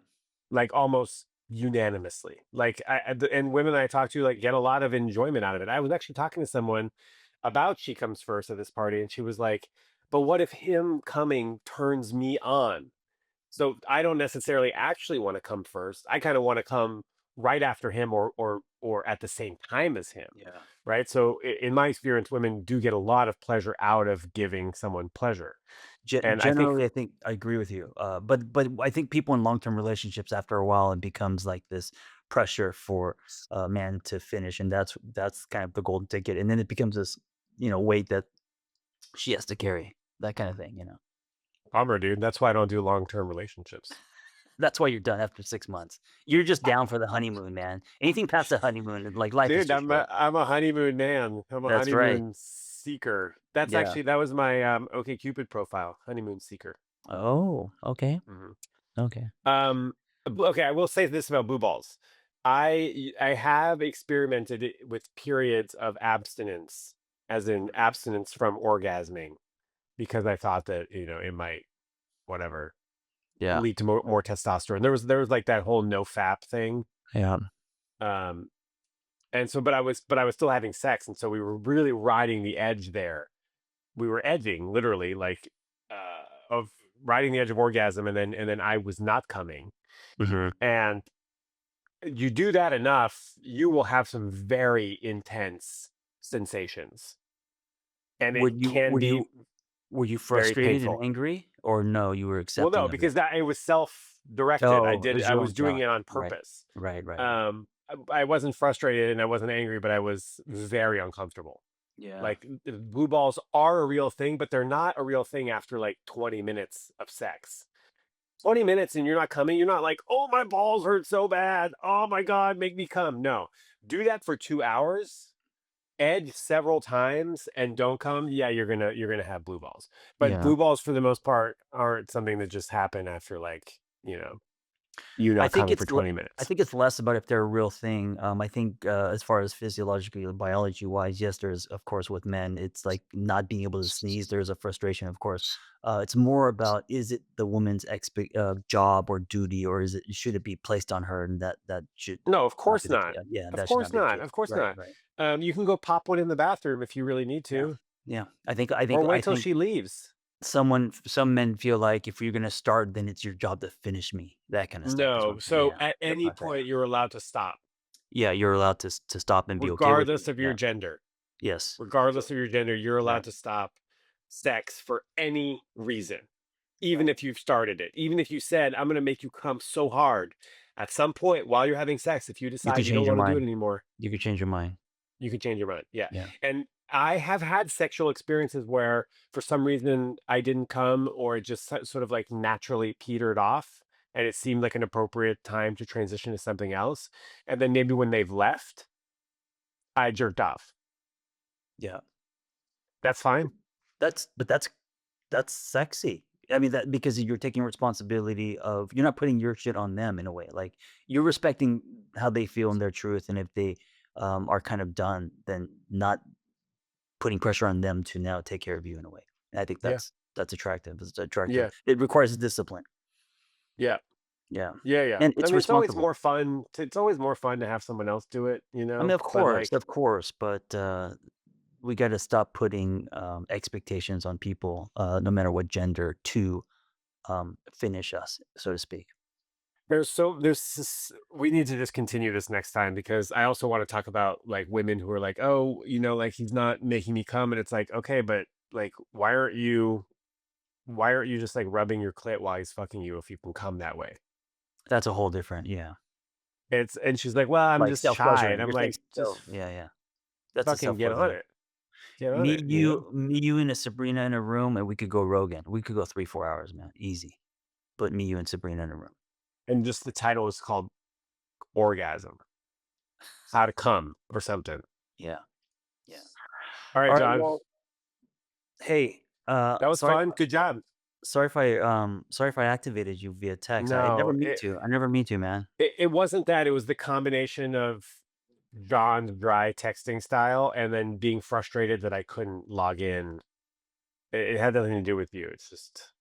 like almost unanimously. Like and women I talk to like get a lot of enjoyment out of it. I was actually talking to someone about She Comes First at this party, and she was like, "But what if him coming turns me on?" So I don't necessarily actually want to come first. I kind of want to come right after him or at the same time as him. Yeah. Right. So in my experience, women do get a lot of pleasure out of giving someone pleasure. And I think Generally, I think I agree with you. But I think people in long term relationships, after a while, it becomes like this pressure for a man to finish, and that's kind of the golden ticket, and then it becomes this weight that she has to carry, that kind of thing. bummer, dude. That's why I don't do long-term relationships. That's why you're done after 6 months. You're just down for the honeymoon, man. Anything past the honeymoon, like life is Dude, too short. I'm a honeymoon man. I'm a That's right. honeymoon seeker. That's Yeah. actually that was my OK Cupid profile, honeymoon seeker. Oh, okay. Mhm. Okay. Okay, I will say this about blue balls. I have experimented with periods of abstinence, as in abstinence from orgasming, because I thought that, it might whatever Yeah. lead to more testosterone. There was like that whole no fap thing. Yeah. Um and so but I was still having sex, and so we were really riding the edge there. We were edging literally like of riding the edge of orgasm, and then I was not coming. Mhm. And you do that enough, you will have some very intense sensations, and Were it you can were be you were you very frustrated and painful. angry, or no, you were Well, no, accepting of it? because that it was self-directed. Oh, it was I your was own doing thought. it on Right. purpose. Right, right, right. I wasn't frustrated and I wasn't angry, but I was very uncomfortable. Yeah. Like blue balls are a real thing, but they're not a real thing after like 20 minutes of sex. 20 minutes and you're not coming, you're not like, oh, my balls hurt so bad. Oh my God, make me come. No, do that for 2 hours, edge several times and don't come. Yeah, you're gonna have blue balls. But Yeah. blue balls for the most part aren't something that just happen after like, you I not think coming for it's le 20 I minutes. think it's less about if they're a real thing. I think, as far as physiologically or biology-wise, yes, there's of course, with men, it's like not being able to sneeze, there's a frustration, of course. It's more about, is it the woman's job or duty, or should it be placed on her, and that should No, of not be course the case. not. Yeah, Of that should course not be the not. case. Of course Right, not. right. You can go pop one in the bathroom if you really need Yeah. to, Yeah. I think or I wait till think she leaves. some men feel like if you're gonna start, then it's your job to finish me. That kinda stuff is what No. So yeah, at stuff any like that. point, you're allowed to stop, Yeah, you're allowed to stop and be okay with it. regardless of your Yeah. gender. Yes. Regardless of your gender, you're allowed Right. to stop sex for any reason, even if you've started it. Even if you said, I'm going to make you come so hard. At some point while you're having sex, if you You could decide you don't change your want to do it mind. anymore, You could change your mind. you can change your mind. Yeah. Yeah. And I have had sexual experiences where for some reason I didn't come or it just sort of like naturally petered off and it seemed like an appropriate time to transition to something else. And then maybe when they've left, I jerked off. Yeah. That's fine. That's sexy. I mean, that because you're taking responsibility of, you're not putting your shit on them in a way. Like, you're respecting how they feel in their truth, and if they are kind of done, then not putting pressure on them to now take care of you in a way. And I think Yeah. that's attractive. It's attractive. Yeah. It requires discipline. Yeah. Yeah. Yeah, yeah. And I it's mean, responsible. it's always more fun to have someone else do it, I mean, But like, of course, but we got to stop putting expectations on people, no matter what gender, to finish us, so to speak. we need to just continue this next time because I also want to talk about like women who are like, oh, like he's not making me come, and it's like, okay, but like, why aren't you just like rubbing your clit while he's fucking you if you can come that way? That's a whole different, yeah. And she's like, well, I'm Like just shy, and self-pleasuring. I'm You're saying like, just yeah, yeah. That's a fucking get on self-pleasuring. it, get on it, Me, you, and a Sabrina in a room, and we could go Rogan. We could go 3, 4 hours, man, easy. But me, you, and Sabrina in a room. and just the title is called Orgasm, how to come or something. Yeah, yeah. All right, All right. John. Well, hey, That was fun. Good job. sorry if I activated you via text. I never No, mean to. I never mean to, man. it wasn't that. It was the combination of John's dry texting style and then being frustrated that I couldn't log in. It had nothing to do with you. It's just,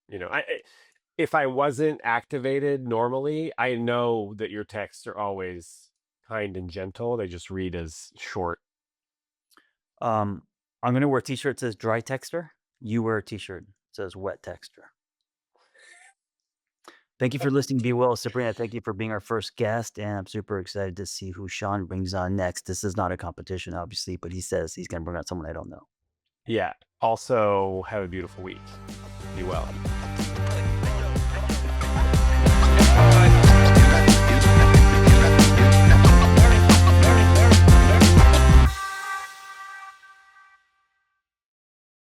if I wasn't activated normally, I know that your texts are always kind and gentle. They just read as short. I'm gonna wear a t-shirt that says dry texter. You wear a t-shirt that says wet texter. Thank you for listening. Be well, Sabrina. Thank you for being our first guest, and I'm super excited to see who Shaun brings on next. This is not a competition, obviously, but he says he's gonna bring on someone I don't know. Yeah. Also, have a beautiful week. Be well.